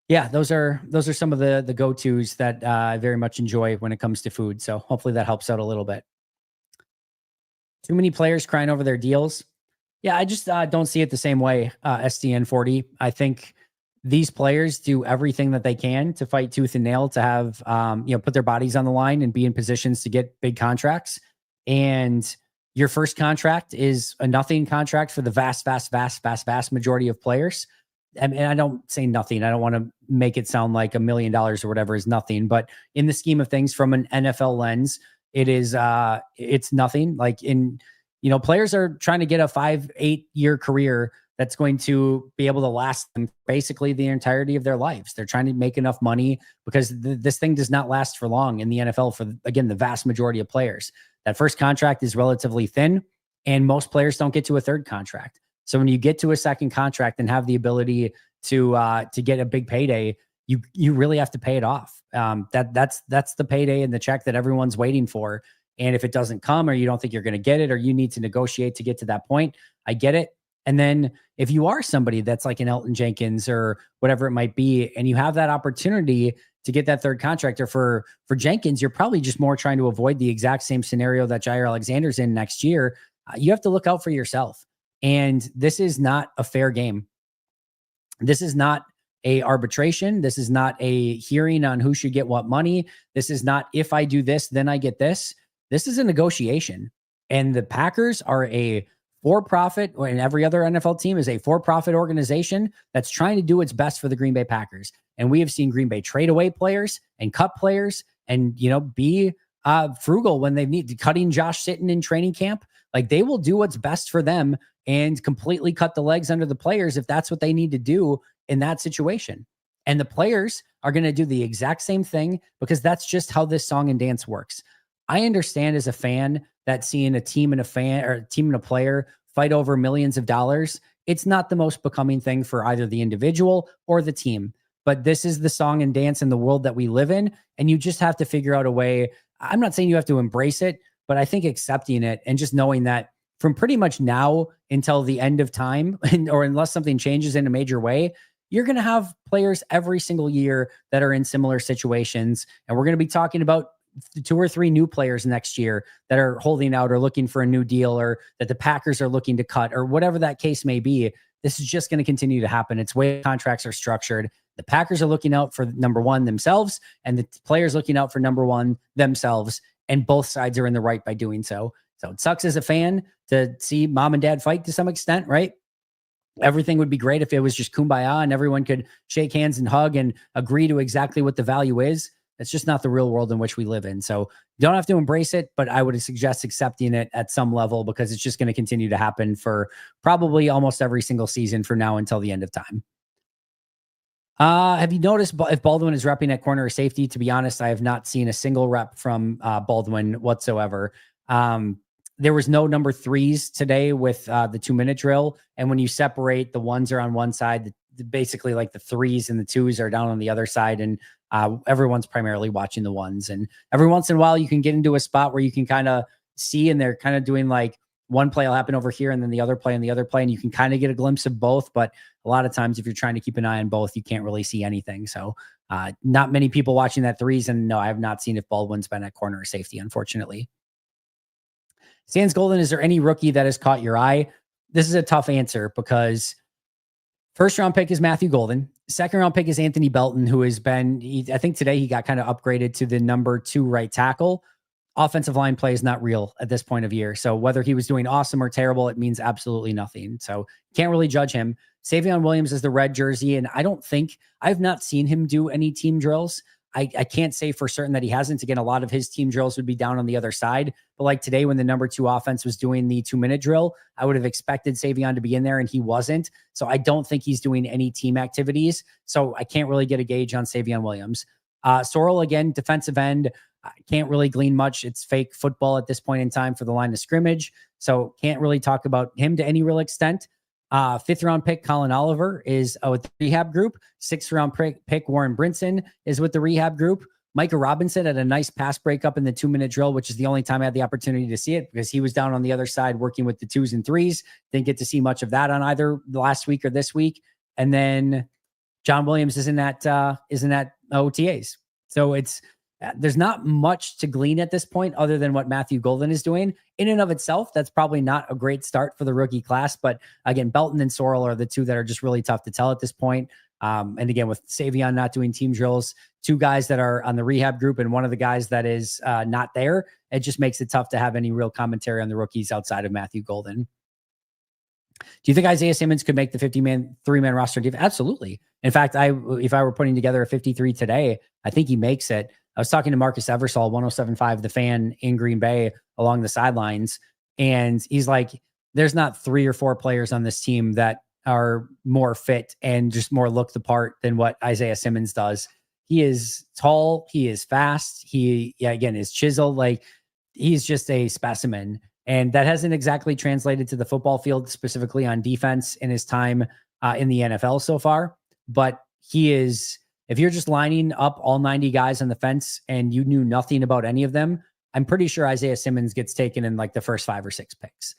yeah, those are some of the go-tos that I very much enjoy when it comes to food. So hopefully that helps out a little bit. Too many players crying over their deals. Yeah, I just don't see it the same way, SDN 40. I think these players do everything that they can to fight tooth and nail to have, put their bodies on the line and be in positions to get big contracts. And your first contract is a nothing contract for the vast majority of players. And I don't say nothing. I don't want to make it sound like $1 million or whatever is nothing, but in the scheme of things, from an NFL lens, it is, it's nothing. Like players are trying to get a 5-8 year career that's going to be able to last them basically the entirety of their lives. They're trying to make enough money because this thing does not last for long in the NFL for, again, the vast majority of players. That first contract is relatively thin, and most players don't get to a third contract. So when you get to a second contract and have the ability to get a big payday, you really have to pay it off. That's the payday and the check that everyone's waiting for. And if it doesn't come, or you don't think you're going to get it, or you need to negotiate to get to that point, I get it. And then if you are somebody that's like an Elton Jenkins or whatever it might be, and you have that opportunity to get that third contractor for Jenkins, you're probably just more trying to avoid the exact same scenario that Jaire Alexander's in next year. You have to look out for yourself. And this is not a fair game. This is not a arbitration. This is not a hearing on who should get what money. This is not, if I do this, then I get this. This is a negotiation. And the Packers are a for-profit, and every other NFL team is a for-profit organization that's trying to do its best for the Green Bay Packers. And we have seen Green Bay trade away players and cut players and, be frugal when they need cutting Josh Sitton in training camp. Like, they will do what's best for them and completely cut the legs under the players if that's what they need to do in that situation. And the players are going to do the exact same thing, because that's just how this song and dance works. I understand as a fan that seeing a team and a player fight over millions of dollars, it's not the most becoming thing for either the individual or the team. But this is the song and dance in the world that we live in. And you just have to figure out a way. I'm not saying you have to embrace it, but I think accepting it and just knowing that from pretty much now until the end of time, or unless something changes in a major way, you're going to have players every single year that are in similar situations. And we're going to be talking about 2 or 3 new players next year that are holding out or looking for a new deal, or that the Packers are looking to cut, or whatever that case may be. This is just going to continue to happen. It's way contracts are structured. The Packers are looking out for number one themselves, and the players looking out for number one themselves. And both sides are in the right by doing so. So it sucks as a fan to see mom and dad fight to some extent, right? Everything would be great if it was just kumbaya and everyone could shake hands and hug and agree to exactly what the value is. It's just not the real world in which we live in. So you don't have to embrace it, but I would suggest accepting it at some level, because it's just going to continue to happen for probably almost every single season from now until the end of time. Have you noticed if Baldwin is repping at corner or safety? To be honest, I have not seen a single rep from Baldwin whatsoever. There was no number 3s today with the 2-minute drill. And when you separate, the 1s are on one side, basically like the 3s and the 2s are down on the other side. And everyone's primarily watching the 1s. And every once in a while you can get into a spot where you can kind of see, and they're kind of doing like one play will happen over here and then the other play and the other play. And you can kind of get a glimpse of both. But a lot of times if you're trying to keep an eye on both, you can't really see anything. So not many people watching that 3s. And no, I have not seen if Baldwin's been at corner or safety, unfortunately. Sans Golden, is there any rookie that has caught your eye? This is a tough answer, because first round pick is Matthew Golden. Second round pick is Anthony Belton, who has been, I think today he got kind of upgraded to the number 2 right tackle. Offensive line play is not real at this point of year. So whether he was doing awesome or terrible, it means absolutely nothing. So can't really judge him. Savion Williams is the red jersey. And I've not seen him do any team drills. I can't say for certain that he hasn't. Again, a lot of his team drills would be down on the other side. But like today, when the number 2 offense was doing the 2-minute drill, I would have expected Savion to be in there, and he wasn't. So I don't think he's doing any team activities. So I can't really get a gauge on Savion Williams. Sorrell, again, defensive end. I can't really glean much. It's fake football at this point in time for the line of scrimmage. So can't really talk about him to any real extent. 5th round pick Colin Oliver is with the rehab group. 6th round pick Warren Brinson is with the rehab group. Micah Robinson had a nice pass breakup in the 2-minute drill, which is the only time I had the opportunity to see it, because he was down on the other side working with the 2s and 3s. Didn't get to see much of that on either last week or this week. And then John Williams isn't at OTAs. So there's not much to glean at this point other than what Matthew Golden is doing. In and of itself, that's probably not a great start for the rookie class. But again, Belton and Sorrell are the 2 that are just really tough to tell at this point. And again, with Savion not doing team drills, 2 guys that are on the rehab group and one of the guys that is not there, it just makes it tough to have any real commentary on the rookies outside of Matthew Golden. Do you think Isaiah Simmons could make the 3-man roster? Absolutely. In fact, if I were putting together a 53 today, I think he makes it. I was talking to Marcus Eversole, 107.5 The Fan in Green Bay along the sidelines. And he's like, there's not 3 or 4 players on this team that are more fit and just more look the part than what Isaiah Simmons does. He is tall. He is fast. He, again, is chiseled. Like, he's just a specimen. And that hasn't exactly translated to the football field, specifically on defense in his time in the NFL so far. But he is If you're just lining up all 90 guys on the fence and you knew nothing about any of them, I'm pretty sure Isaiah Simmons gets taken in like the first 5 or 6 picks.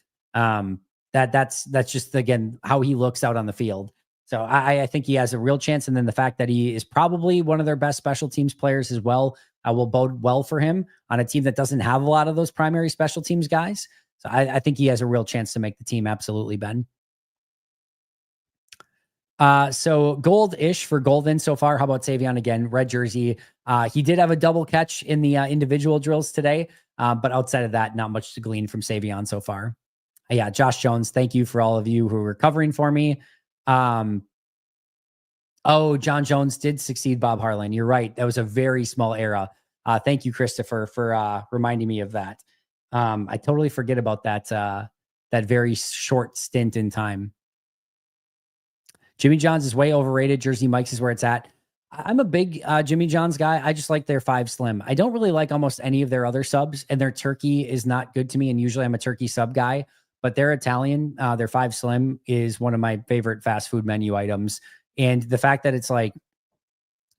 That's just, again, how he looks out on the field. So I think he has a real chance. And then the fact that he is probably one of their best special teams players as well will bode well for him on a team that doesn't have a lot of those primary special teams guys. So I think he has a real chance to make the team. Absolutely, Ben. So gold-ish for Golden so far. How about Savion again? Red jersey. He did have a double catch in the individual drills today. But outside of that, not much to glean from Savion so far. Yeah, Josh Jones, thank you for all of you who were covering for me. John Jones did succeed Bob Harlan. You're right. That was a very small era. Thank you, Christopher, for reminding me of that. I totally forget about that very short stint in time. Jimmy John's is way overrated. Jersey Mike's is where it's at. I'm a big Jimmy John's guy. I just like their 5 slim. I don't really like almost any of their other subs, and their turkey is not good to me. And usually I'm a turkey sub guy, but they're Italian. Their 5 slim is one of my favorite fast food menu items. And the fact that it's like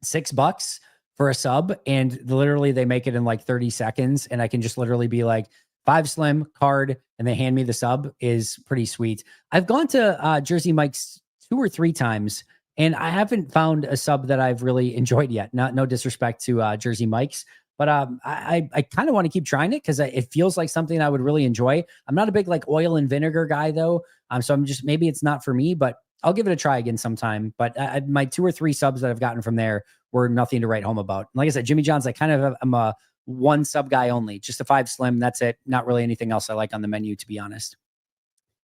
$6 for a sub, and literally they make it in like 30 seconds, and I can just literally be like 5 slim card, and they hand me the sub, is pretty sweet. I've gone to Jersey Mike's 2 or 3 times, and I haven't found a sub that I've really enjoyed yet. No disrespect to Jersey Mike's, but I kind of want to keep trying it because it feels like something I would really enjoy. I'm not a big like oil and vinegar guy though, so I'm just, maybe it's not for me, but I'll give it a try again sometime. But my 2 or 3 subs that I've gotten from there were nothing to write home about. And like I said, Jimmy John's, I kind of am a 1 sub guy only, just a 5 slim. That's it. Not really anything else I like on the menu, to be honest.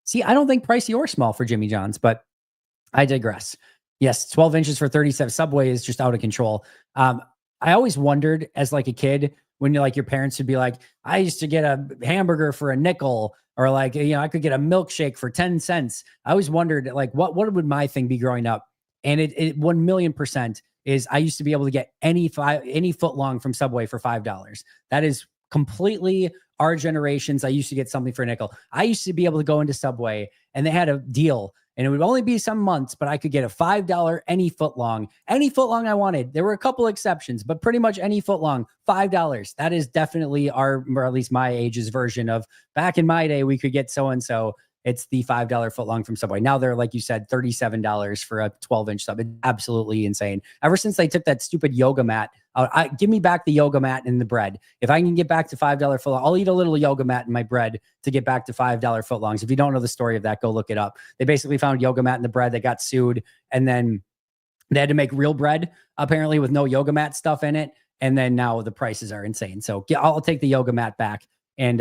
See, I don't think pricey or small for Jimmy John's, but I digress. Yes, 12 inches for 37. Subway is just out of control. I always wondered as like a kid when you're like, your parents would be like, I used to get a hamburger for a nickel, or like, I could get a milkshake for 10 cents. I always wondered like, what would my thing be growing up? And it 1,000,000% is I used to be able to get any foot long from Subway for $5. That is completely our generations. I used to get something for a nickel. I used to be able to go into Subway and they had a deal, and it would only be some months, but I could get a $5 any foot long I wanted. There were a couple exceptions, but pretty much any foot long, $5. That is definitely our, or at least my age's version of back in my day, we could get so-and-so. It's the $5 foot long from Subway. Now they're, like you said, $37 for a 12-inch sub. It's absolutely insane. Ever since they took that stupid yoga mat, give me back the yoga mat and the bread. If I can get back to $5 foot long, I'll eat a little yoga mat in my bread to get back to $5 foot longs. If you don't know the story of that, go look it up. They basically found yoga mat in the bread. They got sued, and then they had to make real bread, apparently with no yoga mat stuff in it. And then now the prices are insane. So I'll take the yoga mat back and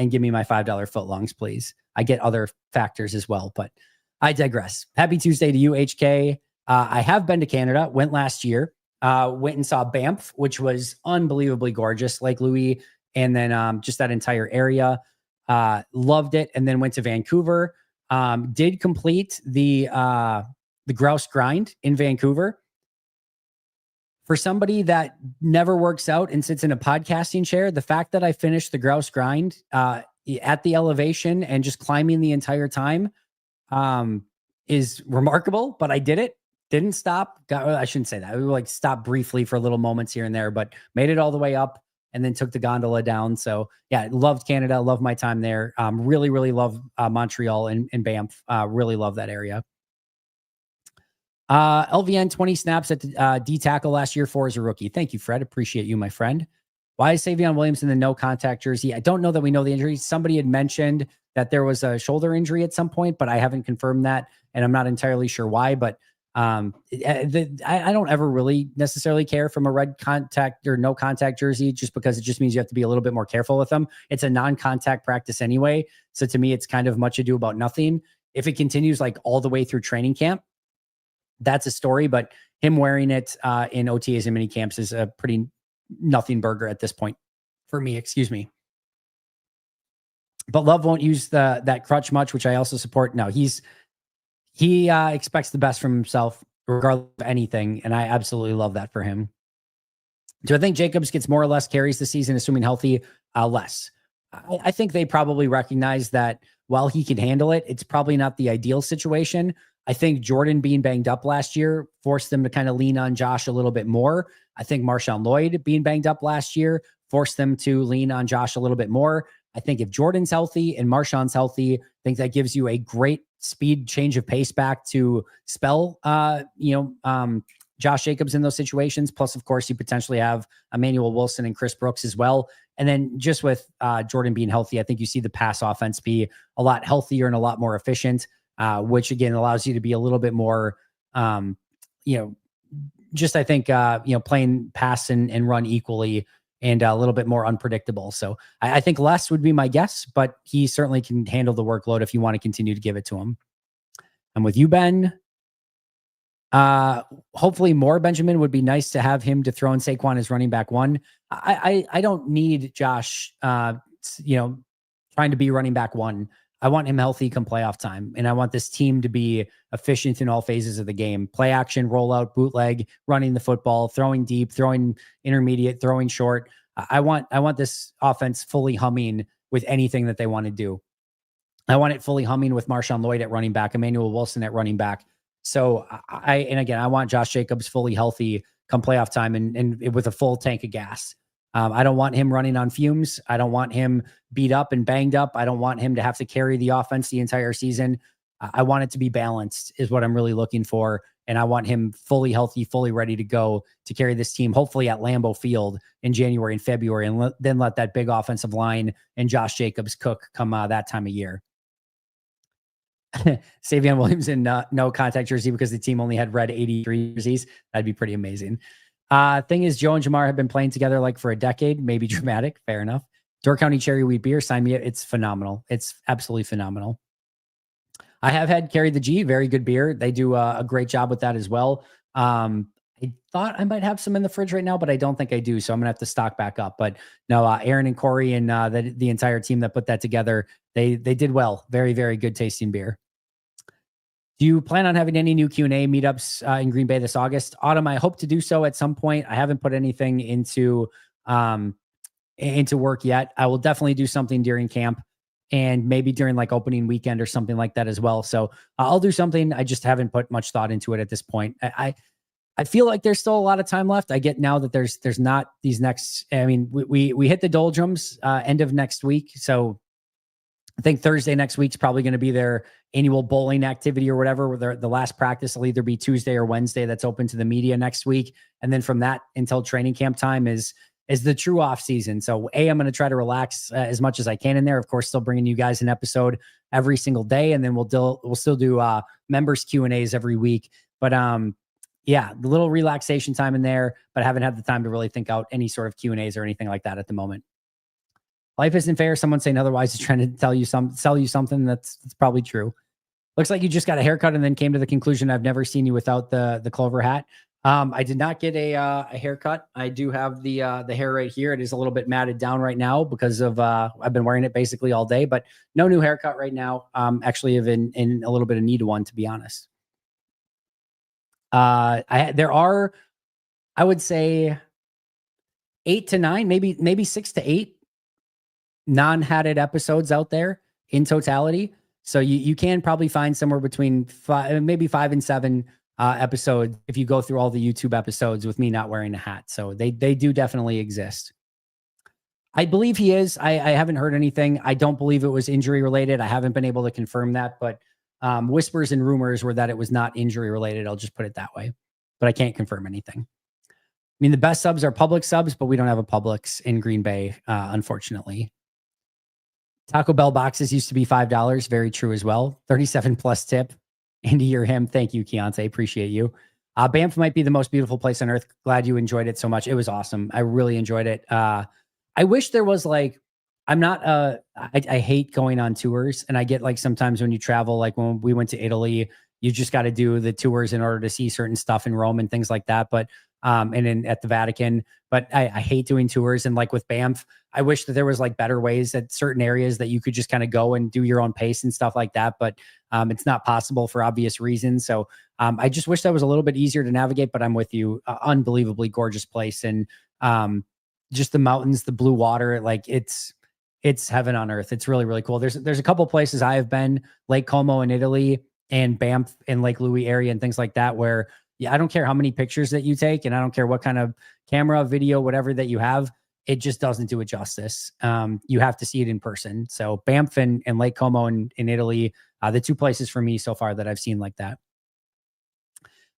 give me my $5 foot longs, please. I get other factors as well, but I digress. Happy Tuesday to you, HK. I have been to Canada, went last year, went and saw Banff, which was unbelievably gorgeous, Lake Louise, and then just that entire area. Loved it. And then went to Vancouver, did complete the grouse grind in Vancouver. For somebody that never works out and sits in a podcasting chair, the fact that I finished the grouse grind at the elevation and just climbing the entire time is remarkable, but I did it. Didn't stop. I shouldn't say that. We like stopped briefly for little moments here and there, but made it all the way up and then took the gondola down. So yeah, loved Canada. Loved my time there. Really, really love Montreal and Banff. Really love that area. LVN 20 snaps at D tackle last year, 4 as a rookie. Thank you, Fred. Appreciate you, my friend. Why is Savion Williams in the no contact jersey? I don't know that we know the injury. Somebody had mentioned that there was a shoulder injury at some point, but I haven't confirmed that, and I'm not entirely sure why. But I don't ever really necessarily care from a red contact or no contact jersey, just because it just means you have to be a little bit more careful with them. It's a non-contact practice anyway, so to me, it's kind of much ado about nothing. If it continues like all the way through training camp, that's a story. But him wearing it in OTAs and mini camps is a pretty nothing burger at this point for me, excuse me. But Love won't use that crutch much, which I also support. No, he expects the best from himself regardless of anything, and I absolutely love that for him. Do I think Jacobs gets more or less carries this season, assuming healthy? Less. I think they probably recognize that while he can handle it, it's probably not the ideal situation. I think Jordan being banged up last year forced them to kind of lean on Josh a little bit more. I think Marshawn Lloyd being banged up last year forced them to lean on Josh a little bit more. I think if Jordan's healthy and Marshawn's healthy, I think that gives you a great speed change of pace back to spell, Josh Jacobs in those situations. Plus, of course, you potentially have Emmanuel Wilson and Chris Brooks as well. And then just with Jordan being healthy, I think you see the pass offense be a lot healthier and a lot more efficient, which again allows you to be a little bit more, just I think, playing pass and run equally and a little bit more unpredictable. So I think less would be my guess, but he certainly can handle the workload if you want to continue to give it to him. I'm with you, Ben. Hopefully more Benjamin. Would be nice to have him to throw in Saquon as running back one. I don't need Josh, trying to be running back one. I want him healthy come playoff time. And I want this team to be efficient in all phases of the game. Play action, rollout, bootleg, running the football, throwing deep, throwing intermediate, throwing short. I want this offense fully humming with anything that they want to do. I want it fully humming with Marshawn Lloyd at running back, Emmanuel Wilson at running back. So I want Josh Jacobs fully healthy come playoff time and with a full tank of gas. I don't want him running on fumes. I don't want him beat up and banged up. I don't want him to have to carry the offense the entire season. I want it to be balanced is what I'm really looking for. And I want him fully healthy, fully ready to go to carry this team, hopefully at Lambeau Field in January and February, and then let that big offensive line and Josh Jacobs cook come that time of year. Savion Williams in no contact jersey because the team only had red 83 jerseys. That'd be pretty amazing. Thing is, Joe and Jamar have been playing together like for a decade, maybe dramatic. Fair enough. Door County Cherry Wheat Beer, sign me up. It's phenomenal. It's absolutely phenomenal. I have had Carry the G, very good beer. They do a great job with that as well. I thought I might have some in the fridge right now, but I don't think I do. So I'm gonna have to stock back up. But no, Aaron and Corey and the entire team that put that together, they did well. Very, very good tasting beer. Do you plan on having any new Q&A meetups in Green Bay this August? Autumn, I hope to do so at some point. I haven't put anything into work yet. I will definitely do something during camp and maybe during like opening weekend or something like that as well. So I'll do something. I just haven't put much thought into it at this point. I feel like there's still a lot of time left. I get now that there's not these next, I mean, we hit the doldrums end of next week. So I think Thursday next week's probably going to be their annual bowling activity or whatever, where the last practice will either be Tuesday or Wednesday. That's open to the media next week. And then from that until training camp time is the true off season. So I'm going to try to relax as much as I can in there. Of course, still bringing you guys an episode every single day. And then we'll still do members Q&As every week. But the little relaxation time in there, but I haven't had the time to really think out any sort of Q&As or anything like that at the moment. Life isn't fair. Someone saying otherwise is trying to sell you something that's probably true. Looks like you just got a haircut and then came to the conclusion I've never seen you without the Clover hat. I did not get a haircut. I do have the hair right here. It is a little bit matted down right now because of I've been wearing it basically all day, but no new haircut right now. Actually have in a little bit of need of one, to be honest. There are, I would say 8 to 9, maybe 6 to 8 non-hatted episodes out there in totality. So you can probably find somewhere between 5 and 7 episodes if you go through all the YouTube episodes with me not wearing a hat. So they do definitely exist. I believe he is. I haven't heard anything. I don't believe it was injury related. I haven't been able to confirm that, but whispers and rumors were that it was not injury related. I'll just put it that way, but I can't confirm anything. I mean, the best subs are Publix subs, but we don't have a Publix in Green Bay, unfortunately. Taco Bell boxes used to be $5. Very true as well. 37 plus tip. Andy or him. Thank you, Keontae. Appreciate you. Banff might be the most beautiful place on earth. Glad you enjoyed it so much. It was awesome. I really enjoyed it. I wish there was like, I'm not, I hate going on tours. And I get like sometimes when you travel, like when we went to Italy, you just got to do the tours in order to see certain stuff in Rome and things like that. But and at the Vatican, but I hate doing tours. And like with Banff, I wish that there was like better ways at certain areas that you could just kind of go and do your own pace and stuff like that. But it's not possible for obvious reasons. So I just wish that was a little bit easier to navigate, but I'm with you. Unbelievably gorgeous place. And just the mountains, the blue water, like it's heaven on earth. It's really, really cool. There's a couple places I have been, Lake Como in Italy, and Banff and Lake Louis area and things like that, where I don't care how many pictures that you take, and I don't care what kind of camera, video, whatever that you have, it just doesn't do it justice. You have to see it in person. So Banff and Lake Como in Italy, the two places for me so far that I've seen like that.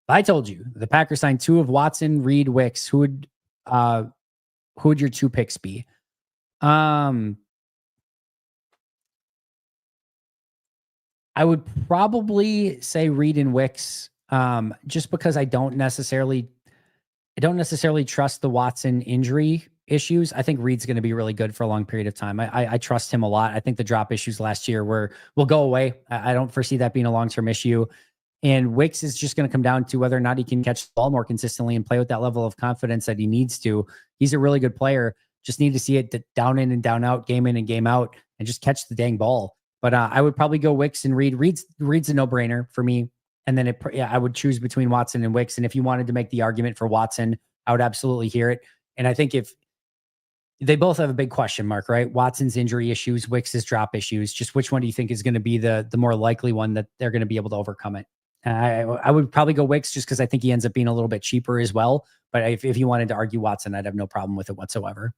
I told you the Packers signed two of Watson, Reed, Wicks. Who would your two picks be? I would probably say Reed and Wicks, just because I don't necessarily trust the Watson injury issues. I think Reed's going to be really good for a long period of time. I trust him a lot. I think the drop issues last year will go away. I don't foresee that being a long-term issue. And Wicks is just going to come down to whether or not he can catch the ball more consistently and play with that level of confidence that he needs to. He's a really good player. Just need to see it down in and down out, game in and game out, and just catch the dang ball. But I would probably go Wicks and Reed. Reed's a no-brainer for me. And then I would choose between Watson and Wicks. And if you wanted to make the argument for Watson, I would absolutely hear it. And I think if they both have a big question mark, right? Watson's injury issues, Wicks' drop issues. Just which one do you think is going to be the more likely one that they're going to be able to overcome it? I would probably go Wicks just because I think he ends up being a little bit cheaper as well. But if you wanted to argue Watson, I'd have no problem with it whatsoever.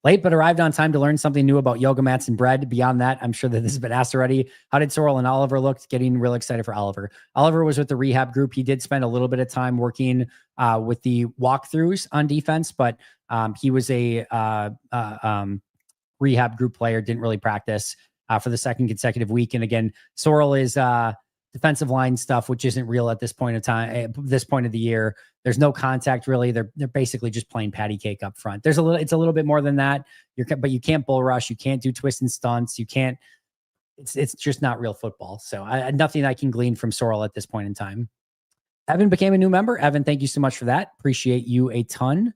Late, but arrived on time to learn something new about yoga mats and bread. Beyond that, I'm sure that this has been asked already. How did Sorrell and Oliver look? Getting real excited for Oliver. Oliver was with the rehab group. He did spend a little bit of time working with the walkthroughs on defense, but he was a rehab group player, didn't really practice for the second consecutive week. And again, Sorrell is defensive line stuff, which isn't real at this point of time, this point of the year. There's no contact really. They're basically just playing patty cake up front. It's a little bit more than that. But you can't bull rush. You can't do twists and stunts. You can't, it's just not real football. So nothing I can glean from Sorrell at this point in time. Evan became a new member. Evan, thank you so much for that. Appreciate you a ton.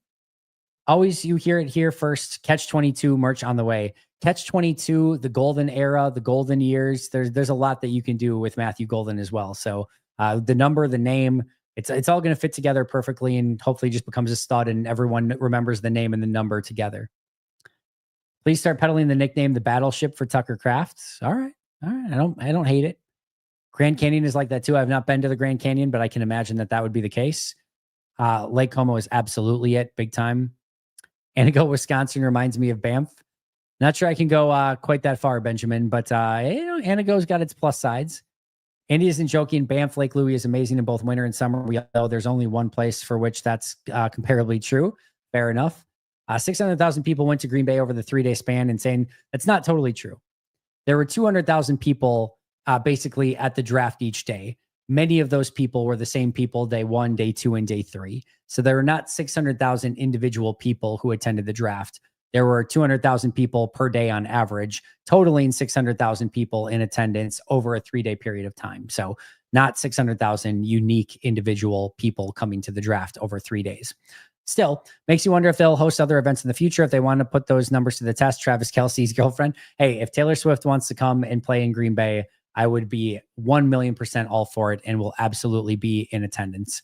Always, you hear it here first. Catch 22 merch on the way. Catch 22, the golden era, the golden years. There's a lot that you can do with Matthew Golden as well. So the number, the name, it's all going to fit together perfectly, and hopefully just becomes a stud and everyone remembers the name and the number together. Please start peddling the nickname, the Battleship, for Tucker Kraft. All right. I don't hate it. Grand Canyon is like that too. I've not been to the Grand Canyon, but I can imagine that would be the case. Lake Como is absolutely it, big time. Antigo, Wisconsin reminds me of Banff. Not sure I can go quite that far, Benjamin, but Antigo's got its plus sides. Andy isn't joking. Banff, Lake Louis is amazing in both winter and summer. We know there's only one place for which that's comparably true. Fair enough. 600,000 people went to Green Bay over the 3-day span, and saying that's not totally true. There were 200,000 people basically at the draft each day. Many of those people were the same people day 1, day 2, and day 3. So there were not 600,000 individual people who attended the draft. There were 200,000 people per day on average, totaling 600,000 people in attendance over a 3-day period of time. So not 600,000 unique individual people coming to the draft over 3 days. Still, makes you wonder if they'll host other events in the future, if they want to put those numbers to the test. Travis Kelce's girlfriend. Hey, if Taylor Swift wants to come and play in Green Bay, I would be 1,000,000% all for it and will absolutely be in attendance.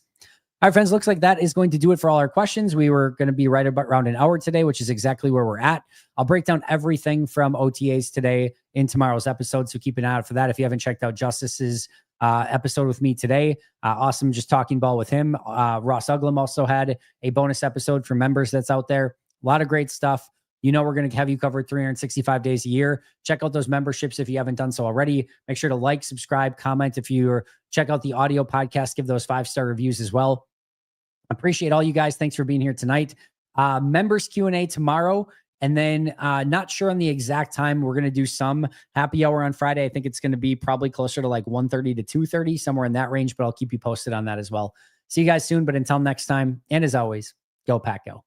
All right, friends, looks like that is going to do it for all our questions. We were going to be right about around an hour today, which is exactly where we're at. I'll break down everything from OTAs today in tomorrow's episode, so keep an eye out for that. If you haven't checked out Justice's episode with me today, awesome, just talking ball with him. Ross Uglum also had a bonus episode for members that's out there. A lot of great stuff. You know, we're going to have you covered 365 days a year. Check out those memberships if you haven't done so already. Make sure to like, subscribe, comment. If you check out the audio podcast, give those 5-star reviews as well. Appreciate all you guys. Thanks for being here tonight. Members Q&A tomorrow. And then not sure on the exact time. We're going to do some happy hour on Friday. I think it's going to be probably closer to like 1:30 to 2:30, somewhere in that range, but I'll keep you posted on that as well. See you guys soon. But until next time, and as always, go Pack Go.